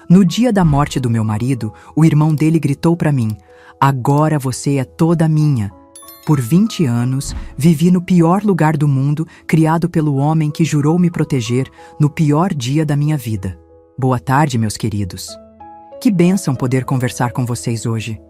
No dia da morte do meu marido, o irmão dele gritou para mim: "Agora você é toda minha." Por 20 anos, vivi no pior lugar do mundo, criado pelo homem que jurou me proteger no pior dia da minha vida. Boa tarde, meus queridos. Que bênção poder conversar com vocês hoje.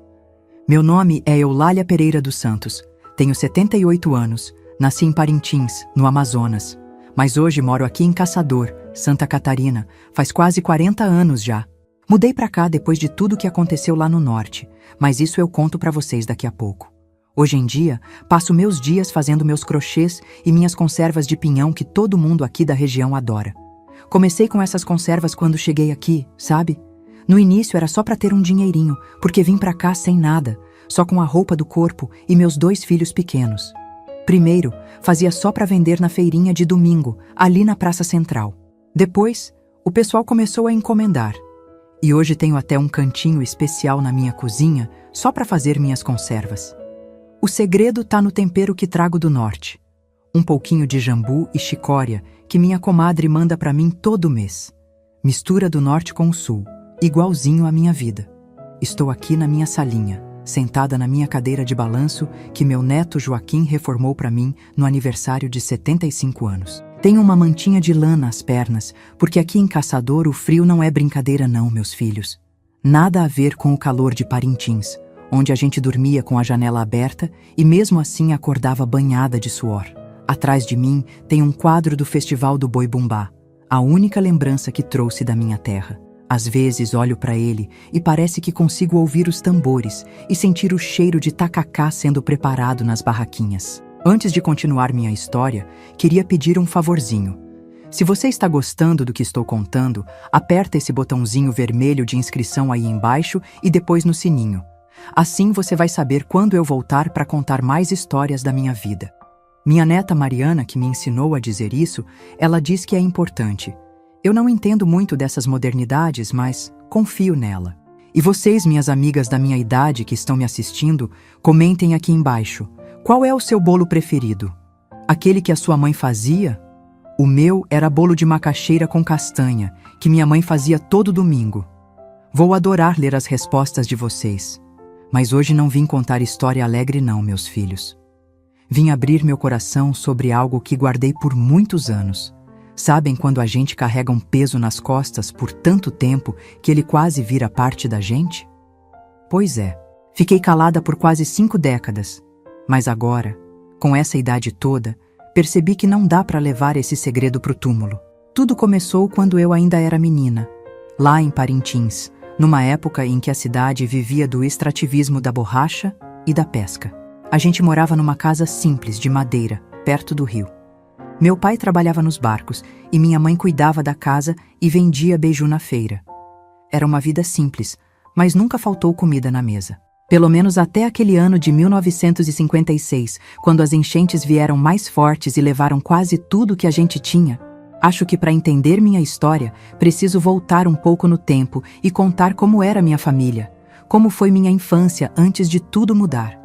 Meu nome é Eulália Pereira dos Santos. Tenho 78 anos. Nasci em Parintins, no Amazonas. Mas hoje moro aqui em Caçador, Santa Catarina. Faz quase 40 anos já. Mudei pra cá depois de tudo que aconteceu lá no norte, mas isso eu conto pra vocês daqui a pouco. Hoje em dia, passo meus dias fazendo meus crochês e minhas conservas de pinhão que todo mundo aqui da região adora. Comecei com essas conservas quando cheguei aqui, sabe? No início era só pra ter um dinheirinho, porque vim pra cá sem nada, só com a roupa do corpo e meus 2 filhos pequenos. Primeiro, fazia só pra vender na feirinha de domingo, ali na Praça Central. Depois, o pessoal começou a encomendar. E hoje tenho até um cantinho especial na minha cozinha só pra fazer minhas conservas. O segredo tá no tempero que trago do norte. Um pouquinho de jambu e chicória que minha comadre manda pra mim todo mês. Mistura do norte com o sul, igualzinho à minha vida. Estou aqui na minha salinha, sentada na minha cadeira de balanço que meu neto Joaquim reformou pra mim no aniversário de 75 anos. Tenho uma mantinha de lã nas pernas, porque aqui em Caçador o frio não é brincadeira não, meus filhos. Nada a ver com o calor de Parintins, onde a gente dormia com a janela aberta e mesmo assim acordava banhada de suor. Atrás de mim tem um quadro do Festival do Boi Bumbá, a única lembrança que trouxe da minha terra. Às vezes olho para ele e parece que consigo ouvir os tambores e sentir o cheiro de tacacá sendo preparado nas barraquinhas. Antes de continuar minha história, queria pedir um favorzinho. Se você está gostando do que estou contando, aperta esse botãozinho vermelho de inscrição aí embaixo e depois no sininho. Assim você vai saber quando eu voltar para contar mais histórias da minha vida. Minha neta Mariana, que me ensinou a dizer isso, ela diz que é importante. Eu não entendo muito dessas modernidades, mas confio nela. E vocês, minhas amigas da minha idade que estão me assistindo, comentem aqui embaixo. Qual é o seu bolo preferido? Aquele que a sua mãe fazia? O meu era bolo de macaxeira com castanha, que minha mãe fazia todo domingo. Vou adorar ler as respostas de vocês. Mas hoje não vim contar história alegre não, meus filhos. Vim abrir meu coração sobre algo que guardei por muitos anos. Sabem quando a gente carrega um peso nas costas por tanto tempo que ele quase vira parte da gente? Pois é, fiquei calada por quase 5 décadas. Mas agora, com essa idade toda, percebi que não dá para levar esse segredo pro túmulo. Tudo começou quando eu ainda era menina, lá em Parintins, numa época em que a cidade vivia do extrativismo da borracha e da pesca. A gente morava numa casa simples de madeira, perto do rio. Meu pai trabalhava nos barcos e minha mãe cuidava da casa e vendia beiju na feira. Era uma vida simples, mas nunca faltou comida na mesa. Pelo menos até aquele ano de 1956, quando as enchentes vieram mais fortes e levaram quase tudo que a gente tinha. Acho que para entender minha história, preciso voltar um pouco no tempo e contar como era minha família, como foi minha infância antes de tudo mudar.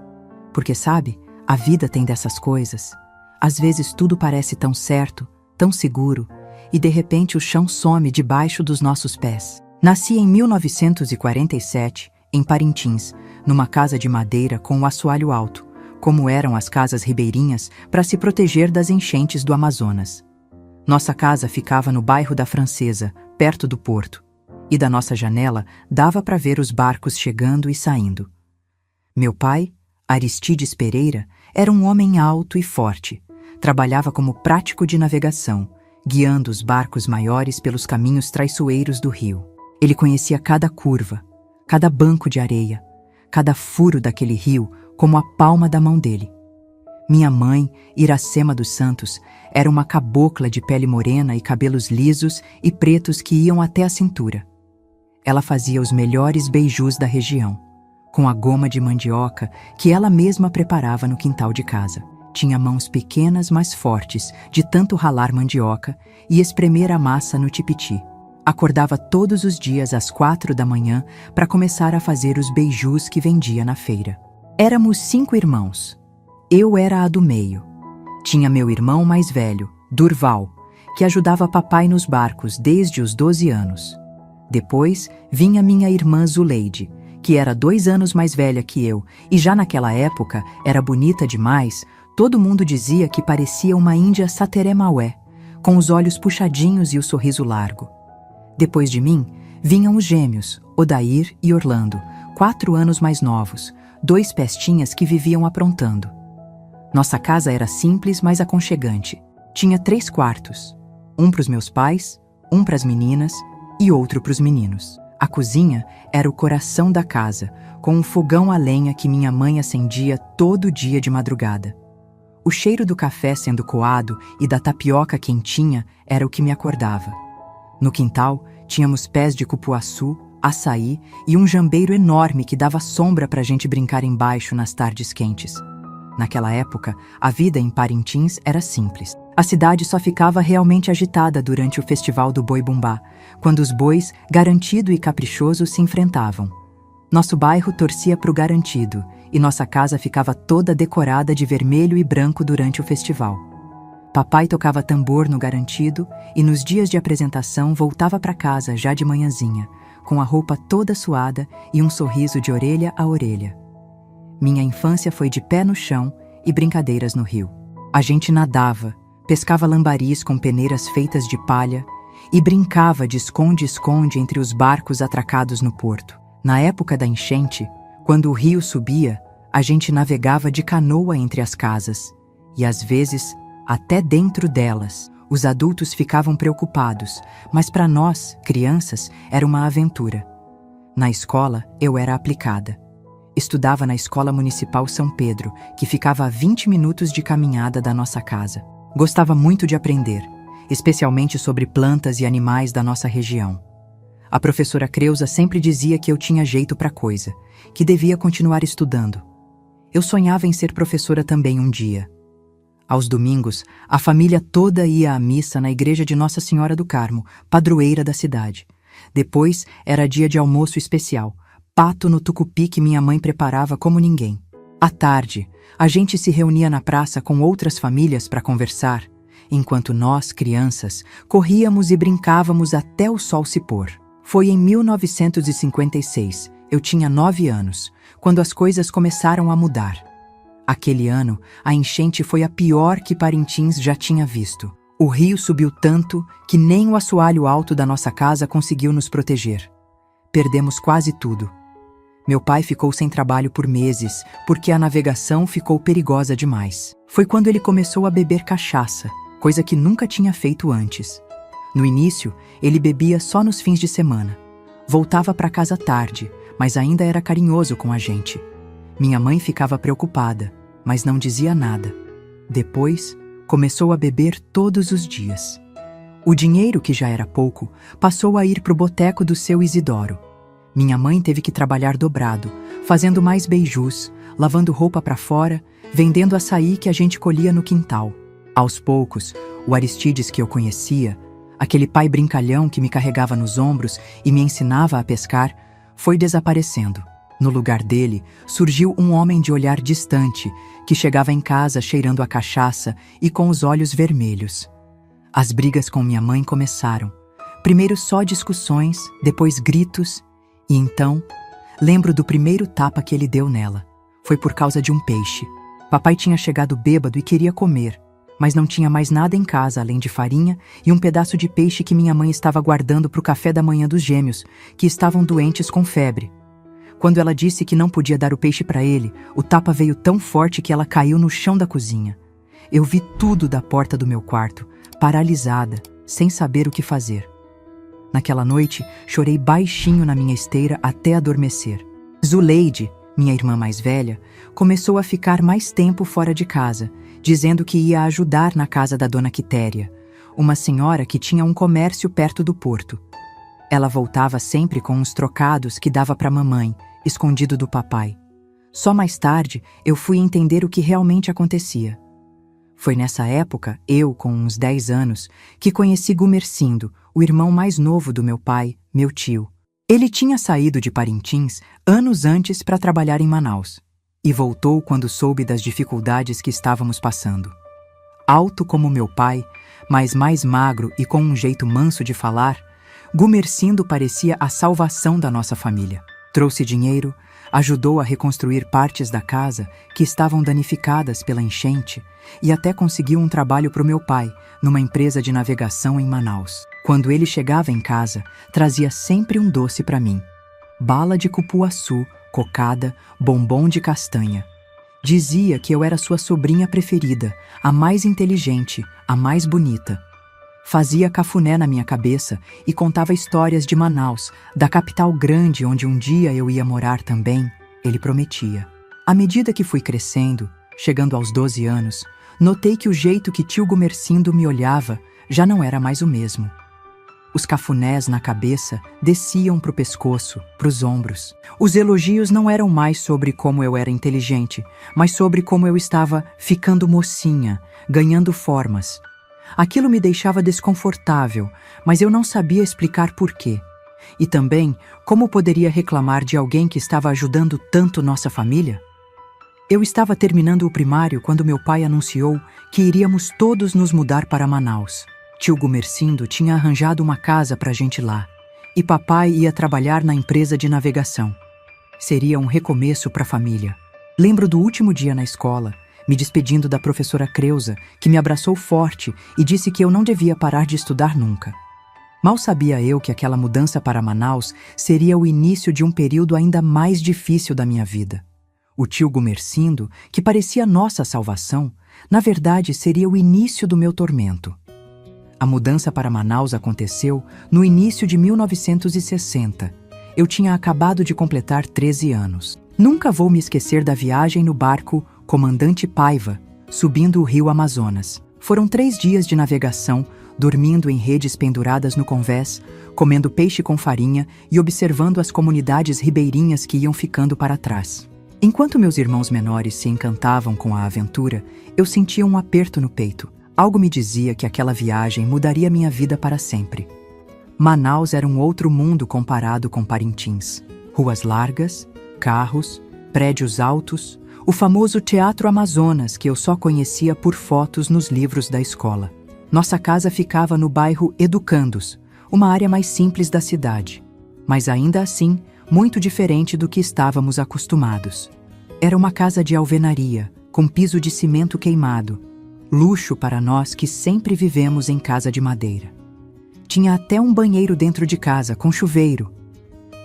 Porque sabe, a vida tem dessas coisas. Às vezes tudo parece tão certo, tão seguro, e de repente o chão some debaixo dos nossos pés. Nasci em 1947, em Parintins, numa casa de madeira com um assoalho alto, como eram as casas ribeirinhas para se proteger das enchentes do Amazonas. Nossa casa ficava no bairro da Francesa, perto do porto, e da nossa janela dava para ver os barcos chegando e saindo. Meu pai, Aristides Pereira, era um homem alto e forte. Trabalhava como prático de navegação, guiando os barcos maiores pelos caminhos traiçoeiros do rio. Ele conhecia cada curva, cada banco de areia, cada furo daquele rio como a palma da mão dele. Minha mãe, Iracema dos Santos, era uma cabocla de pele morena e cabelos lisos e pretos que iam até a cintura. Ela fazia os melhores beijus da região, com a goma de mandioca que ela mesma preparava no quintal de casa. Tinha mãos pequenas, mas fortes, de tanto ralar mandioca e espremer a massa no tipiti. Acordava todos os dias às 4 da manhã para começar a fazer os beijus que vendia na feira. Éramos 5 irmãos. Eu era a do meio. Tinha meu irmão mais velho, Durval, que ajudava papai nos barcos desde os 12 anos. Depois vinha minha irmã Zuleide, que era 2 anos mais velha que eu, e já naquela época era bonita demais. Todo mundo dizia que parecia uma índia Sateré Maué, com os olhos puxadinhos e o sorriso largo. Depois de mim, vinham os gêmeos, Odair e Orlando, 4 anos mais novos, 2 pestinhas que viviam aprontando. Nossa casa era simples, mas aconchegante. Tinha 3 quartos, um para os meus pais, um para as meninas e outro para os meninos. A cozinha era o coração da casa, com um fogão a lenha que minha mãe acendia todo dia de madrugada. O cheiro do café sendo coado e da tapioca quentinha era o que me acordava. No quintal, tínhamos pés de cupuaçu, açaí e um jambeiro enorme que dava sombra para a gente brincar embaixo nas tardes quentes. Naquela época, a vida em Parintins era simples. A cidade só ficava realmente agitada durante o festival do Boi Bumbá, quando os bois, Garantido e Caprichoso, se enfrentavam. Nosso bairro torcia para o Garantido, e nossa casa ficava toda decorada de vermelho e branco durante o festival. Papai tocava tambor no Garantido e nos dias de apresentação voltava para casa já de manhãzinha, com a roupa toda suada e um sorriso de orelha a orelha. Minha infância foi de pé no chão e brincadeiras no rio. A gente nadava, pescava lambaris com peneiras feitas de palha e brincava de esconde-esconde entre os barcos atracados no porto. Na época da enchente, quando o rio subia, a gente navegava de canoa entre as casas e, às vezes, até dentro delas. Os adultos ficavam preocupados, mas para nós, crianças, era uma aventura. Na escola, eu era aplicada. Estudava na Escola Municipal São Pedro, que ficava a 20 minutos de caminhada da nossa casa. Gostava muito de aprender, especialmente sobre plantas e animais da nossa região. A professora Creuza sempre dizia que eu tinha jeito para coisa, que devia continuar estudando. Eu sonhava em ser professora também um dia. Aos domingos, a família toda ia à missa na igreja de Nossa Senhora do Carmo, padroeira da cidade. Depois era dia de almoço especial, pato no tucupi que minha mãe preparava como ninguém. À tarde, a gente se reunia na praça com outras famílias para conversar, enquanto nós, crianças, corríamos e brincávamos até o sol se pôr. Foi em 1956, eu tinha 9 anos, quando as coisas começaram a mudar. Aquele ano, a enchente foi a pior que Parintins já tinha visto. O rio subiu tanto que nem o assoalho alto da nossa casa conseguiu nos proteger. Perdemos quase tudo. Meu pai ficou sem trabalho por meses, porque a navegação ficou perigosa demais. Foi quando ele começou a beber cachaça, coisa que nunca tinha feito antes. No início, ele bebia só nos fins de semana. Voltava para casa tarde, mas ainda era carinhoso com a gente. Minha mãe ficava preocupada, mas não dizia nada. Depois, começou a beber todos os dias. O dinheiro, que já era pouco, passou a ir para o boteco do seu Isidoro. Minha mãe teve que trabalhar dobrado, fazendo mais beijus, lavando roupa para fora, vendendo açaí que a gente colhia no quintal. Aos poucos, o Aristides que eu conhecia, aquele pai brincalhão que me carregava nos ombros e me ensinava a pescar, foi desaparecendo. No lugar dele, surgiu um homem de olhar distante, que chegava em casa cheirando a cachaça e com os olhos vermelhos. As brigas com minha mãe começaram. Primeiro só discussões, depois gritos, e então, lembro do primeiro tapa que ele deu nela. Foi por causa de um peixe. Papai tinha chegado bêbado e queria comer, mas não tinha mais nada em casa além de farinha e um pedaço de peixe que minha mãe estava guardando para o café da manhã dos gêmeos, que estavam doentes com febre. Quando ela disse que não podia dar o peixe para ele, o tapa veio tão forte que ela caiu no chão da cozinha. Eu vi tudo da porta do meu quarto, paralisada, sem saber o que fazer. Naquela noite, chorei baixinho na minha esteira até adormecer. Zuleide, minha irmã mais velha, começou a ficar mais tempo fora de casa, dizendo que ia ajudar na casa da dona Quitéria, uma senhora que tinha um comércio perto do porto. Ela voltava sempre com uns trocados que dava para mamãe, escondido do papai. Só mais tarde eu fui entender o que realmente acontecia. Foi nessa época, eu com uns 10 anos, que conheci Gumercindo, o irmão mais novo do meu pai, meu tio. Ele tinha saído de Parintins anos antes para trabalhar em Manaus e voltou quando soube das dificuldades que estávamos passando. Alto como meu pai, mas mais magro e com um jeito manso de falar, Gumercindo parecia a salvação da nossa família. Trouxe dinheiro, ajudou a reconstruir partes da casa que estavam danificadas pela enchente e até conseguiu um trabalho para o meu pai, numa empresa de navegação em Manaus. Quando ele chegava em casa, trazia sempre um doce para mim. Bala de cupuaçu, cocada, bombom de castanha. Dizia que eu era sua sobrinha preferida, a mais inteligente, a mais bonita. Fazia cafuné na minha cabeça e contava histórias de Manaus, da capital grande onde um dia eu ia morar também, ele prometia. À medida que fui crescendo, chegando aos 12 anos, notei que o jeito que tio Gumercindo me olhava já não era mais o mesmo. Os cafunés na cabeça desciam para o pescoço, para os ombros. Os elogios não eram mais sobre como eu era inteligente, mas sobre como eu estava ficando mocinha, ganhando formas. Aquilo me deixava desconfortável, mas eu não sabia explicar por quê. E também, como poderia reclamar de alguém que estava ajudando tanto nossa família? Eu estava terminando o primário quando meu pai anunciou que iríamos todos nos mudar para Manaus. Tio Gumercindo tinha arranjado uma casa para a gente lá, e papai ia trabalhar na empresa de navegação. Seria um recomeço para a família. Lembro do último dia na escola, me despedindo da professora Creuza, que me abraçou forte e disse que eu não devia parar de estudar nunca. Mal sabia eu que aquela mudança para Manaus seria o início de um período ainda mais difícil da minha vida. O tio Gumercindo, que parecia nossa salvação, na verdade seria o início do meu tormento. A mudança para Manaus aconteceu no início de 1960. Eu tinha acabado de completar 13 anos. Nunca vou me esquecer da viagem no barco Comandante Paiva, subindo o rio Amazonas. Foram 3 dias de navegação, dormindo em redes penduradas no convés, comendo peixe com farinha e observando as comunidades ribeirinhas que iam ficando para trás. Enquanto meus irmãos menores se encantavam com a aventura, eu sentia um aperto no peito. Algo me dizia que aquela viagem mudaria minha vida para sempre. Manaus era um outro mundo comparado com Parintins. Ruas largas, carros, prédios altos, o famoso Teatro Amazonas que eu só conhecia por fotos nos livros da escola. Nossa casa ficava no bairro Educandos, uma área mais simples da cidade, mas ainda assim muito diferente do que estávamos acostumados. Era uma casa de alvenaria, com piso de cimento queimado, luxo para nós que sempre vivemos em casa de madeira. Tinha até um banheiro dentro de casa, com chuveiro.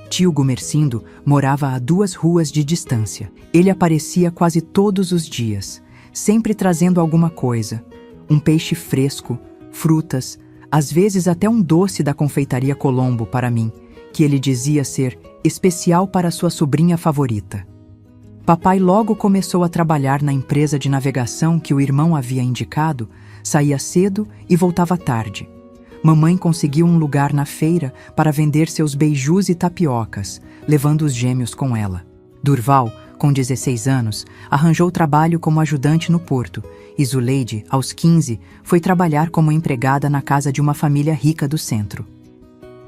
Tio Gumercindo morava a 2 ruas de distância. Ele aparecia quase todos os dias, sempre trazendo alguma coisa. Um peixe fresco, frutas, às vezes até um doce da confeitaria Colombo para mim, que ele dizia ser especial para sua sobrinha favorita. Papai logo começou a trabalhar na empresa de navegação que o irmão havia indicado, saía cedo e voltava tarde. Mamãe conseguiu um lugar na feira para vender seus beijus e tapiocas, levando os gêmeos com ela. Durval, com 16 anos, arranjou trabalho como ajudante no porto, e Zuleide, aos 15, foi trabalhar como empregada na casa de uma família rica do centro.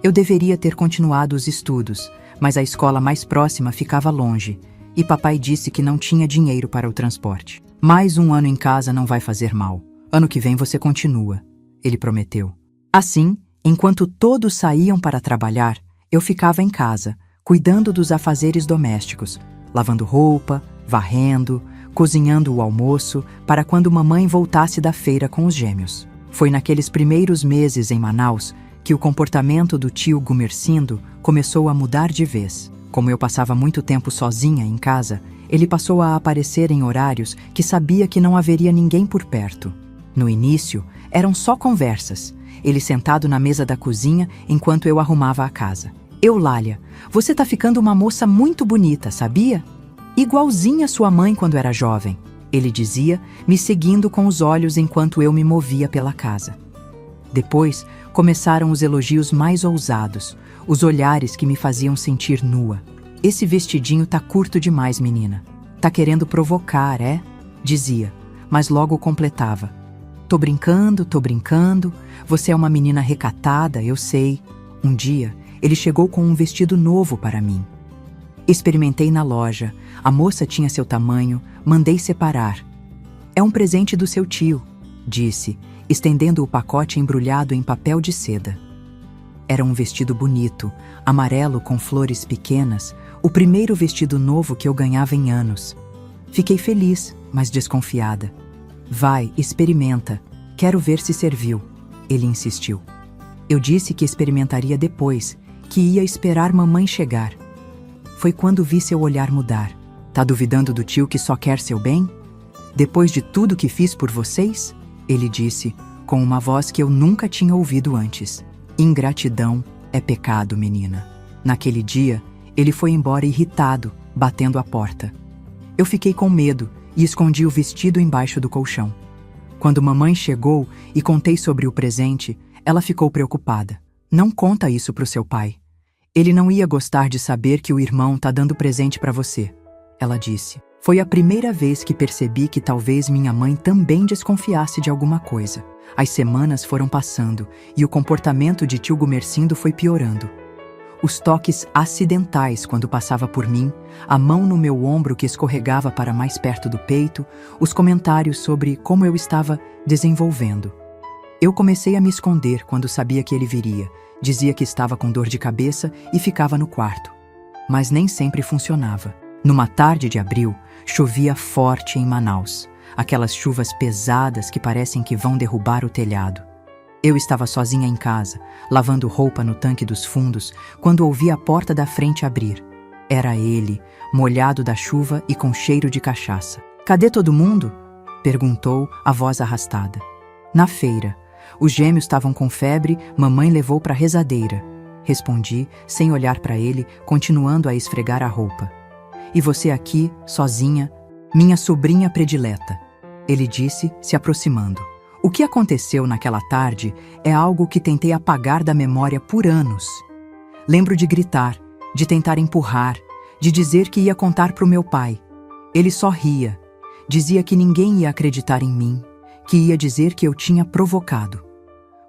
Eu deveria ter continuado os estudos, mas a escola mais próxima ficava longe, e papai disse que não tinha dinheiro para o transporte. Mais um ano em casa não vai fazer mal. Ano que vem você continua, ele prometeu. Assim, enquanto todos saíam para trabalhar, eu ficava em casa, cuidando dos afazeres domésticos, lavando roupa, varrendo, cozinhando o almoço para quando mamãe voltasse da feira com os gêmeos. Foi naqueles primeiros meses em Manaus que o comportamento do tio Gumercindo começou a mudar de vez. Como eu passava muito tempo sozinha em casa, ele passou a aparecer em horários que sabia que não haveria ninguém por perto. No início, eram só conversas, ele sentado na mesa da cozinha enquanto eu arrumava a casa. Eulália, você tá ficando uma moça muito bonita, sabia? Igualzinha sua mãe quando era jovem, ele dizia, me seguindo com os olhos enquanto eu me movia pela casa. Depois, começaram os elogios mais ousados, os olhares que me faziam sentir nua. Esse vestidinho tá curto demais, menina. Tá querendo provocar, é? Dizia, mas logo completava. Tô brincando, você é uma menina recatada, eu sei. Um dia, ele chegou com um vestido novo para mim. Experimentei na loja, a moça tinha seu tamanho, mandei separar. É um presente do seu tio, disse, estendendo o pacote embrulhado em papel de seda. Era um vestido bonito, amarelo com flores pequenas, o primeiro vestido novo que eu ganhava em anos. Fiquei feliz, mas desconfiada. Vai, experimenta. Quero ver se serviu. Ele insistiu. Eu disse que experimentaria depois, que ia esperar mamãe chegar. Foi quando vi seu olhar mudar. Tá duvidando do tio que só quer seu bem? Depois de tudo que fiz por vocês? Ele disse, com uma voz que eu nunca tinha ouvido antes. Ingratidão é pecado, menina. Naquele dia, ele foi embora irritado, batendo a porta. Eu fiquei com medo e escondi o vestido embaixo do colchão. Quando mamãe chegou e contei sobre o presente, ela ficou preocupada. Não conta isso pro seu pai. Ele não ia gostar de saber que o irmão tá dando presente pra você, ela disse. Foi a primeira vez que percebi que talvez minha mãe também desconfiasse de alguma coisa. As semanas foram passando e o comportamento de tio Gumercindo foi piorando. Os toques acidentais quando passava por mim, a mão no meu ombro que escorregava para mais perto do peito, os comentários sobre como eu estava desenvolvendo. Eu comecei a me esconder quando sabia que ele viria, dizia que estava com dor de cabeça e ficava no quarto. Mas nem sempre funcionava. Numa tarde de abril, chovia forte em Manaus, aquelas chuvas pesadas que parecem que vão derrubar o telhado. Eu estava sozinha em casa, lavando roupa no tanque dos fundos, quando ouvi a porta da frente abrir. Era ele, molhado da chuva e com cheiro de cachaça. "Cadê todo mundo?" perguntou a voz arrastada. "Na feira. Os gêmeos estavam com febre, mamãe levou para a rezadeira." Respondi, sem olhar para ele, continuando a esfregar a roupa. "E você aqui, sozinha, minha sobrinha predileta," ele disse, se aproximando. O que aconteceu naquela tarde é algo que tentei apagar da memória por anos. Lembro de gritar, de tentar empurrar, de dizer que ia contar para o meu pai. Ele só ria. Dizia que ninguém ia acreditar em mim, que ia dizer que eu tinha provocado.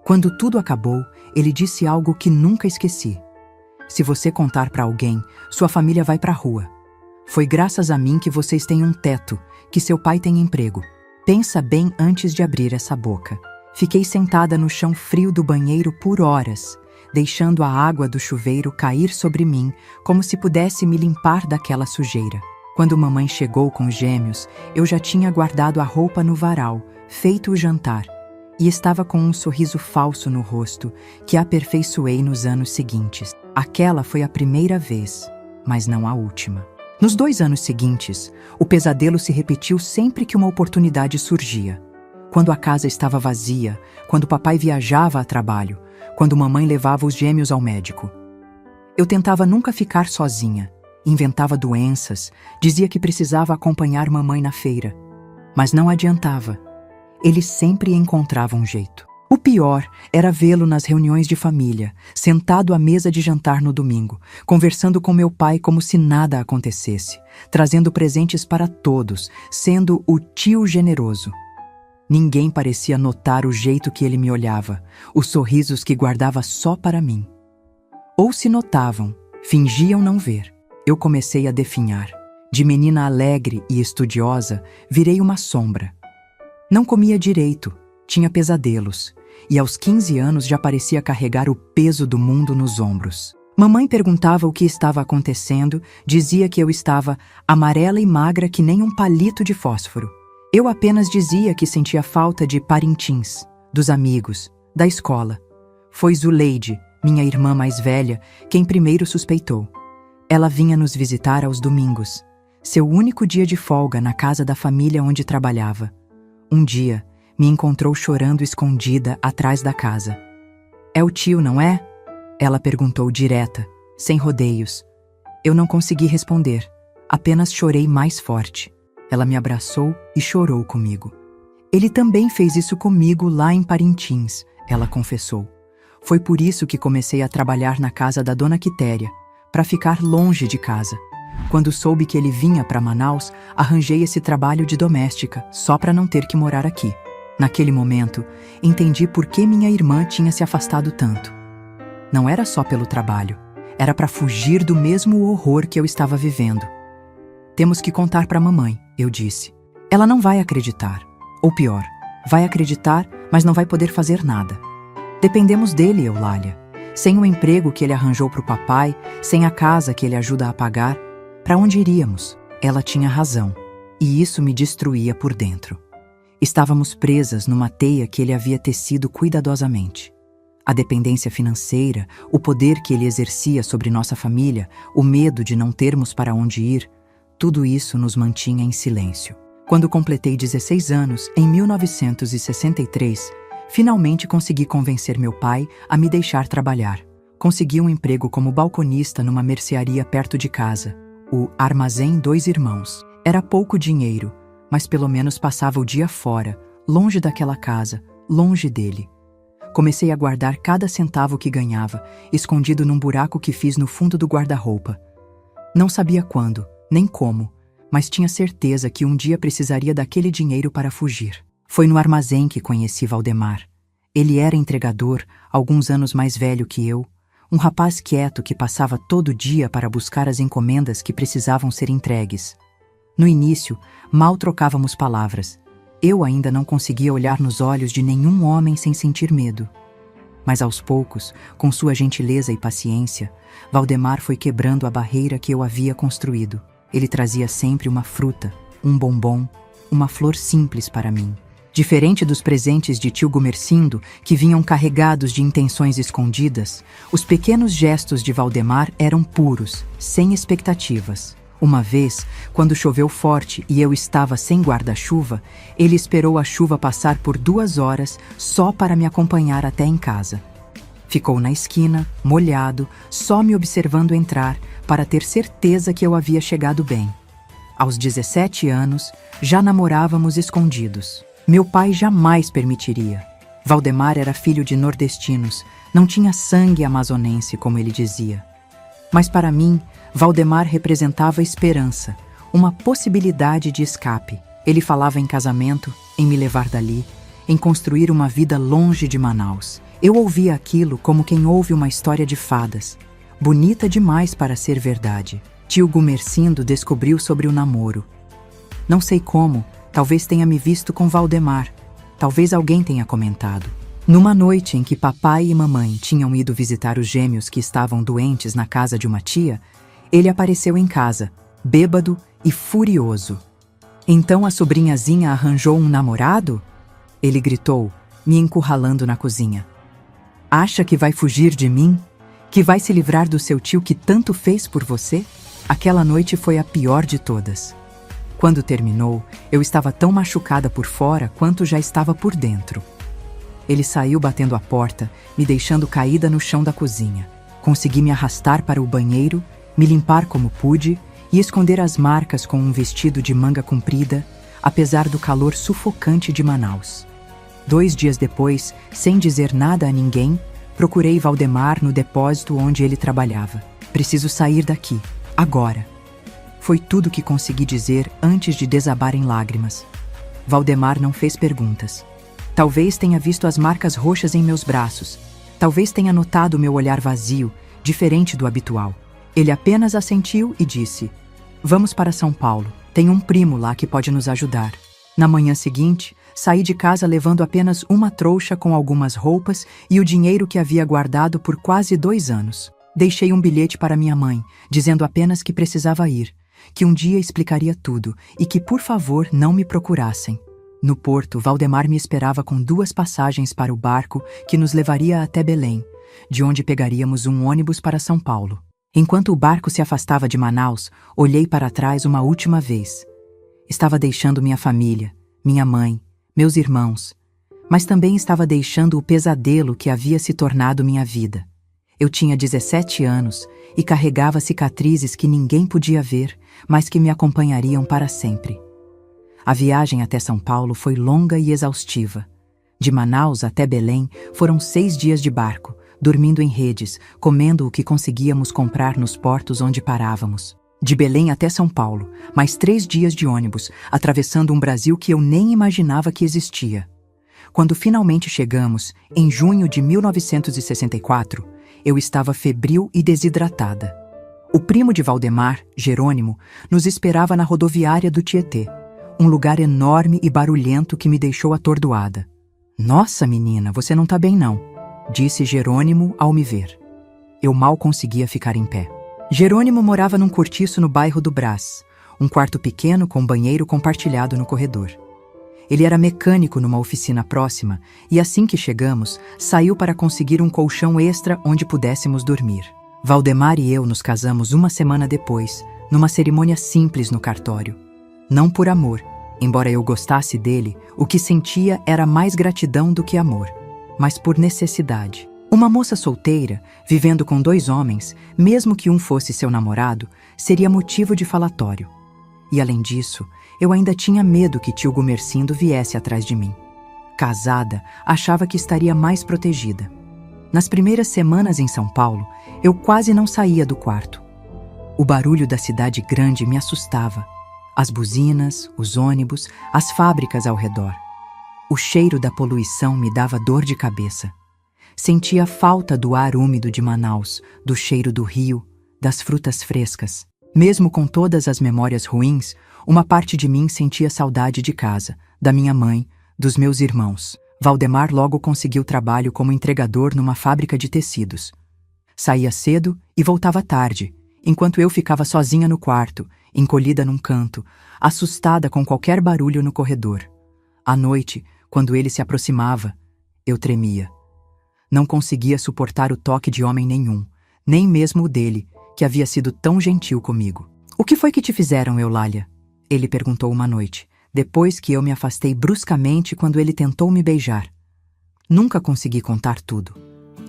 Quando tudo acabou, ele disse algo que nunca esqueci. "Se você contar para alguém, sua família vai para a rua. Foi graças a mim que vocês têm um teto, que seu pai tem emprego. Pensa bem antes de abrir essa boca." Fiquei sentada no chão frio do banheiro por horas, deixando a água do chuveiro cair sobre mim, como se pudesse me limpar daquela sujeira. Quando mamãe chegou com os gêmeos, eu já tinha guardado a roupa no varal, feito o jantar, e estava com um sorriso falso no rosto, que aperfeiçoei nos anos seguintes. Aquela foi a primeira vez, mas não a última. Nos 2 anos seguintes, o pesadelo se repetiu sempre que uma oportunidade surgia. Quando a casa estava vazia, quando papai viajava a trabalho, quando mamãe levava os gêmeos ao médico. Eu tentava nunca ficar sozinha, inventava doenças, dizia que precisava acompanhar mamãe na feira. Mas não adiantava. Ele sempre encontrava um jeito. O pior era vê-lo nas reuniões de família, sentado à mesa de jantar no domingo, conversando com meu pai como se nada acontecesse, trazendo presentes para todos, sendo o tio generoso. Ninguém parecia notar o jeito que ele me olhava, os sorrisos que guardava só para mim. Ou se notavam, fingiam não ver. Eu comecei a definhar. De menina alegre e estudiosa, virei uma sombra. Não comia direito, tinha pesadelos, e aos 15 anos já parecia carregar o peso do mundo nos ombros. Mamãe perguntava o que estava acontecendo, dizia que eu estava amarela e magra que nem um palito de fósforo. Eu apenas dizia que sentia falta de Parintins, dos amigos, da escola. Foi Zuleide, minha irmã mais velha, quem primeiro suspeitou. Ela vinha nos visitar aos domingos, seu único dia de folga na casa da família onde trabalhava. Um dia, me encontrou chorando escondida atrás da casa. "É o tio, não é?" Ela perguntou direta, sem rodeios. Eu não consegui responder, apenas chorei mais forte. Ela me abraçou e chorou comigo. "Ele também fez isso comigo lá em Parintins," ela confessou. "Foi por isso que comecei a trabalhar na casa da dona Quitéria, para ficar longe de casa. Quando soube que ele vinha para Manaus, arranjei esse trabalho de doméstica, só para não ter que morar aqui. Naquele momento, entendi por que minha irmã tinha se afastado tanto. Não era só pelo trabalho, era para fugir do mesmo horror que eu estava vivendo. Temos que contar para a mamãe, eu disse. Ela não vai acreditar. Ou pior, vai acreditar, mas não vai poder fazer nada. Dependemos dele, Eulália. Sem o emprego que ele arranjou para o papai, sem a casa que ele ajuda a pagar, para onde iríamos? Ela tinha razão, e isso me destruía por dentro. Estávamos presas numa teia que ele havia tecido cuidadosamente. A dependência financeira, o poder que ele exercia sobre nossa família, o medo de não termos para onde ir, tudo isso nos mantinha em silêncio. Quando completei 16 anos, em 1963, finalmente consegui convencer meu pai a me deixar trabalhar. Consegui um emprego como balconista numa mercearia perto de casa, o Armazém Dois Irmãos. Era pouco dinheiro, mas pelo menos passava o dia fora, longe daquela casa, longe dele. Comecei a guardar cada centavo que ganhava, escondido num buraco que fiz no fundo do guarda-roupa. Não sabia quando, nem como, mas tinha certeza que um dia precisaria daquele dinheiro para fugir. Foi no armazém que conheci Valdemar. Ele era entregador, alguns anos mais velho que eu, um rapaz quieto que passava todo dia para buscar as encomendas que precisavam ser entregues. No início, mal trocávamos palavras. Eu ainda não conseguia olhar nos olhos de nenhum homem sem sentir medo. Mas aos poucos, com sua gentileza e paciência, Valdemar foi quebrando a barreira que eu havia construído. Ele trazia sempre uma fruta, um bombom, uma flor simples para mim. Diferente dos presentes de tio Gumercindo, que vinham carregados de intenções escondidas, os pequenos gestos de Valdemar eram puros, sem expectativas. Uma vez, quando choveu forte e eu estava sem guarda-chuva, ele esperou a chuva passar por 2 horas só para me acompanhar até em casa. Ficou na esquina, molhado, só me observando entrar, para ter certeza que eu havia chegado bem. Aos 17 anos, já namorávamos escondidos. Meu pai jamais permitiria. Valdemar era filho de nordestinos, não tinha sangue amazonense, como ele dizia. Mas para mim, Valdemar representava esperança, uma possibilidade de escape. Ele falava em casamento, em me levar dali, em construir uma vida longe de Manaus. Eu ouvia aquilo como quem ouve uma história de fadas, bonita demais para ser verdade. Tio Gumercindo descobriu sobre o namoro. Não sei como, talvez tenha me visto com Valdemar, talvez alguém tenha comentado. Numa noite em que papai e mamãe tinham ido visitar os gêmeos que estavam doentes na casa de uma tia, ele apareceu em casa, bêbado e furioso. Então a sobrinhazinha arranjou um namorado? Ele gritou, me encurralando na cozinha. Acha que vai fugir de mim? Que vai se livrar do seu tio que tanto fez por você? Aquela noite foi a pior de todas. Quando terminou, eu estava tão machucada por fora quanto já estava por dentro. Ele saiu batendo a porta, me deixando caída no chão da cozinha. Consegui me arrastar para o banheiro, me limpar como pude e esconder as marcas com um vestido de manga comprida, apesar do calor sufocante de Manaus. 2 dias depois, sem dizer nada a ninguém, procurei Valdemar no depósito onde ele trabalhava. Preciso sair daqui, agora. Foi tudo que consegui dizer antes de desabar em lágrimas. Valdemar não fez perguntas. Talvez tenha visto as marcas roxas em meus braços. Talvez tenha notado meu olhar vazio, diferente do habitual. Ele apenas assentiu e disse: "Vamos para São Paulo. Tem um primo lá que pode nos ajudar." Na manhã seguinte, saí de casa levando apenas uma trouxa com algumas roupas e o dinheiro que havia guardado por quase 2 anos. Deixei um bilhete para minha mãe, dizendo apenas que precisava ir, que um dia explicaria tudo e que, por favor, não me procurassem. No porto, Valdemar me esperava com 2 passagens para o barco que nos levaria até Belém, de onde pegaríamos um ônibus para São Paulo. Enquanto o barco se afastava de Manaus, olhei para trás uma última vez. Estava deixando minha família, minha mãe, meus irmãos, mas também estava deixando o pesadelo que havia se tornado minha vida. Eu tinha 17 anos e carregava cicatrizes que ninguém podia ver, mas que me acompanhariam para sempre. A viagem até São Paulo foi longa e exaustiva. De Manaus até Belém foram 6 dias de barco, dormindo em redes, comendo o que conseguíamos comprar nos portos onde parávamos. De Belém até São Paulo, mais 3 dias de ônibus, atravessando um Brasil que eu nem imaginava que existia. Quando finalmente chegamos, em junho de 1964, eu estava febril e desidratada. O primo de Valdemar, Jerônimo, nos esperava na rodoviária do Tietê, um lugar enorme e barulhento que me deixou atordoada. "Nossa, menina, você não tá bem não", disse Jerônimo ao me ver. Eu mal conseguia ficar em pé. Jerônimo morava num cortiço no bairro do Brás, um quarto pequeno com banheiro compartilhado no corredor. Ele era mecânico numa oficina próxima e assim que chegamos, saiu para conseguir um colchão extra onde pudéssemos dormir. Valdemar e eu nos casamos uma semana depois, numa cerimônia simples no cartório. Não por amor, embora eu gostasse dele, o que sentia era mais gratidão do que amor, mas por necessidade. Uma moça solteira, vivendo com 2 homens, mesmo que um fosse seu namorado, seria motivo de falatório. E além disso, eu ainda tinha medo que tio Gumercindo viesse atrás de mim. Casada, achava que estaria mais protegida. Nas primeiras semanas em São Paulo, eu quase não saía do quarto. O barulho da cidade grande me assustava. As buzinas, os ônibus, as fábricas ao redor. O cheiro da poluição me dava dor de cabeça. Sentia falta do ar úmido de Manaus, do cheiro do rio, das frutas frescas. Mesmo com todas as memórias ruins, uma parte de mim sentia saudade de casa, da minha mãe, dos meus irmãos. Valdemar logo conseguiu trabalho como entregador numa fábrica de tecidos. Saía cedo e voltava tarde, enquanto eu ficava sozinha no quarto, encolhida num canto, assustada com qualquer barulho no corredor. À noite, quando ele se aproximava, eu tremia. Não conseguia suportar o toque de homem nenhum, nem mesmo o dele, que havia sido tão gentil comigo. "O que foi que te fizeram, Eulália?" Ele perguntou uma noite, depois que eu me afastei bruscamente quando ele tentou me beijar. Nunca consegui contar tudo.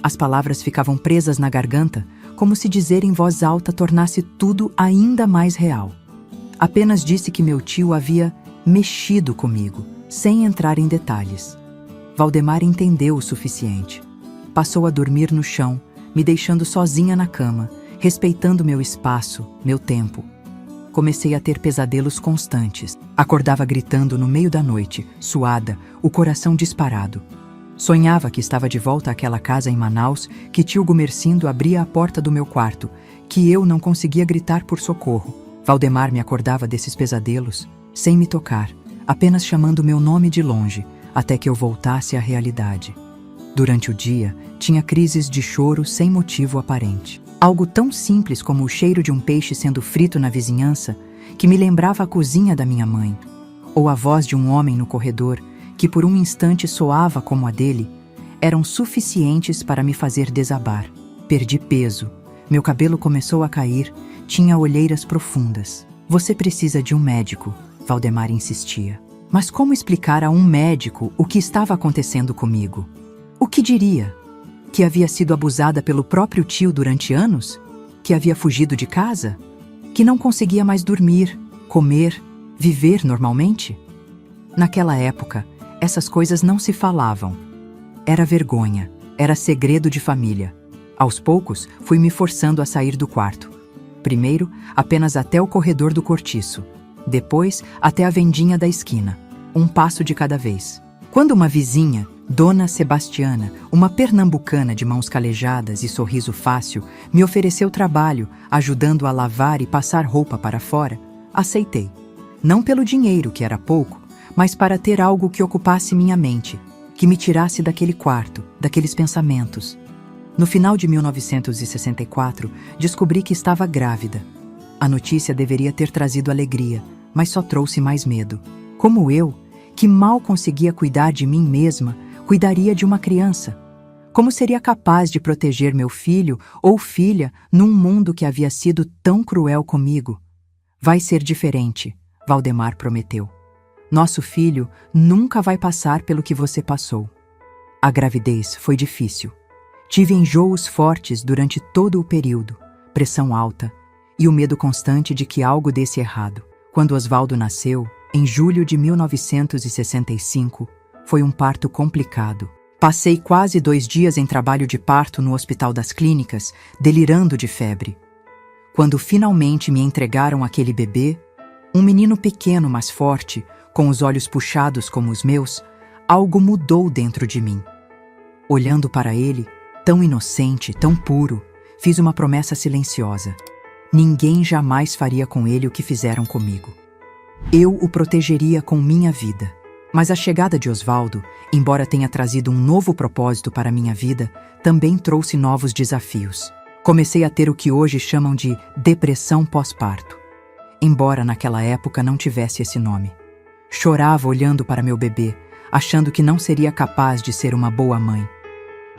As palavras ficavam presas na garganta, como se dizer em voz alta tornasse tudo ainda mais real. Apenas disse que meu tio havia mexido comigo, sem entrar em detalhes. Valdemar entendeu o suficiente. Passou a dormir no chão, me deixando sozinha na cama, respeitando meu espaço, meu tempo. Comecei a ter pesadelos constantes. Acordava gritando no meio da noite, suada, o coração disparado. Sonhava que estava de volta àquela casa em Manaus, que tio Gumercindo abria a porta do meu quarto, que eu não conseguia gritar por socorro. Valdemar me acordava desses pesadelos, sem me tocar, apenas chamando meu nome de longe, até que eu voltasse à realidade. Durante o dia, tinha crises de choro sem motivo aparente. Algo tão simples como o cheiro de um peixe sendo frito na vizinhança, que me lembrava a cozinha da minha mãe, ou a voz de um homem no corredor, que por um instante soava como a dele, eram suficientes para me fazer desabar. Perdi peso, meu cabelo começou a cair, tinha olheiras profundas. "Você precisa de um médico", Valdemar insistia. Mas como explicar a um médico o que estava acontecendo comigo? O que diria? Que havia sido abusada pelo próprio tio durante anos? Que havia fugido de casa? Que não conseguia mais dormir, comer, viver normalmente? Naquela época, essas coisas não se falavam. Era vergonha, era segredo de família. Aos poucos, fui me forçando a sair do quarto. Primeiro, apenas até o corredor do cortiço. Depois, até a vendinha da esquina. Um passo de cada vez. Quando uma vizinha, Dona Sebastiana, uma pernambucana de mãos calejadas e sorriso fácil, me ofereceu trabalho, ajudando a lavar e passar roupa para fora, aceitei. Não pelo dinheiro, que era pouco, mas para ter algo que ocupasse minha mente, que me tirasse daquele quarto, daqueles pensamentos. No final de 1964, descobri que estava grávida. A notícia deveria ter trazido alegria, mas só trouxe mais medo. Como eu, que mal conseguia cuidar de mim mesma, cuidaria de uma criança? Como seria capaz de proteger meu filho ou filha num mundo que havia sido tão cruel comigo? "Vai ser diferente", Valdemar prometeu. "Nosso filho nunca vai passar pelo que você passou." A gravidez foi difícil. Tive enjoos fortes durante todo o período, pressão alta e o medo constante de que algo desse errado. Quando Osvaldo nasceu, em julho de 1965, foi um parto complicado. Passei quase 2 dias em trabalho de parto no Hospital das Clínicas, delirando de febre. Quando finalmente me entregaram aquele bebê, um menino pequeno, mas forte, com os olhos puxados como os meus, algo mudou dentro de mim. Olhando para ele, tão inocente, tão puro, fiz uma promessa silenciosa. Ninguém jamais faria com ele o que fizeram comigo. Eu o protegeria com minha vida. Mas a chegada de Osvaldo, embora tenha trazido um novo propósito para minha vida, também trouxe novos desafios. Comecei a ter o que hoje chamam de depressão pós-parto. Embora naquela época não tivesse esse nome. Chorava olhando para meu bebê, achando que não seria capaz de ser uma boa mãe.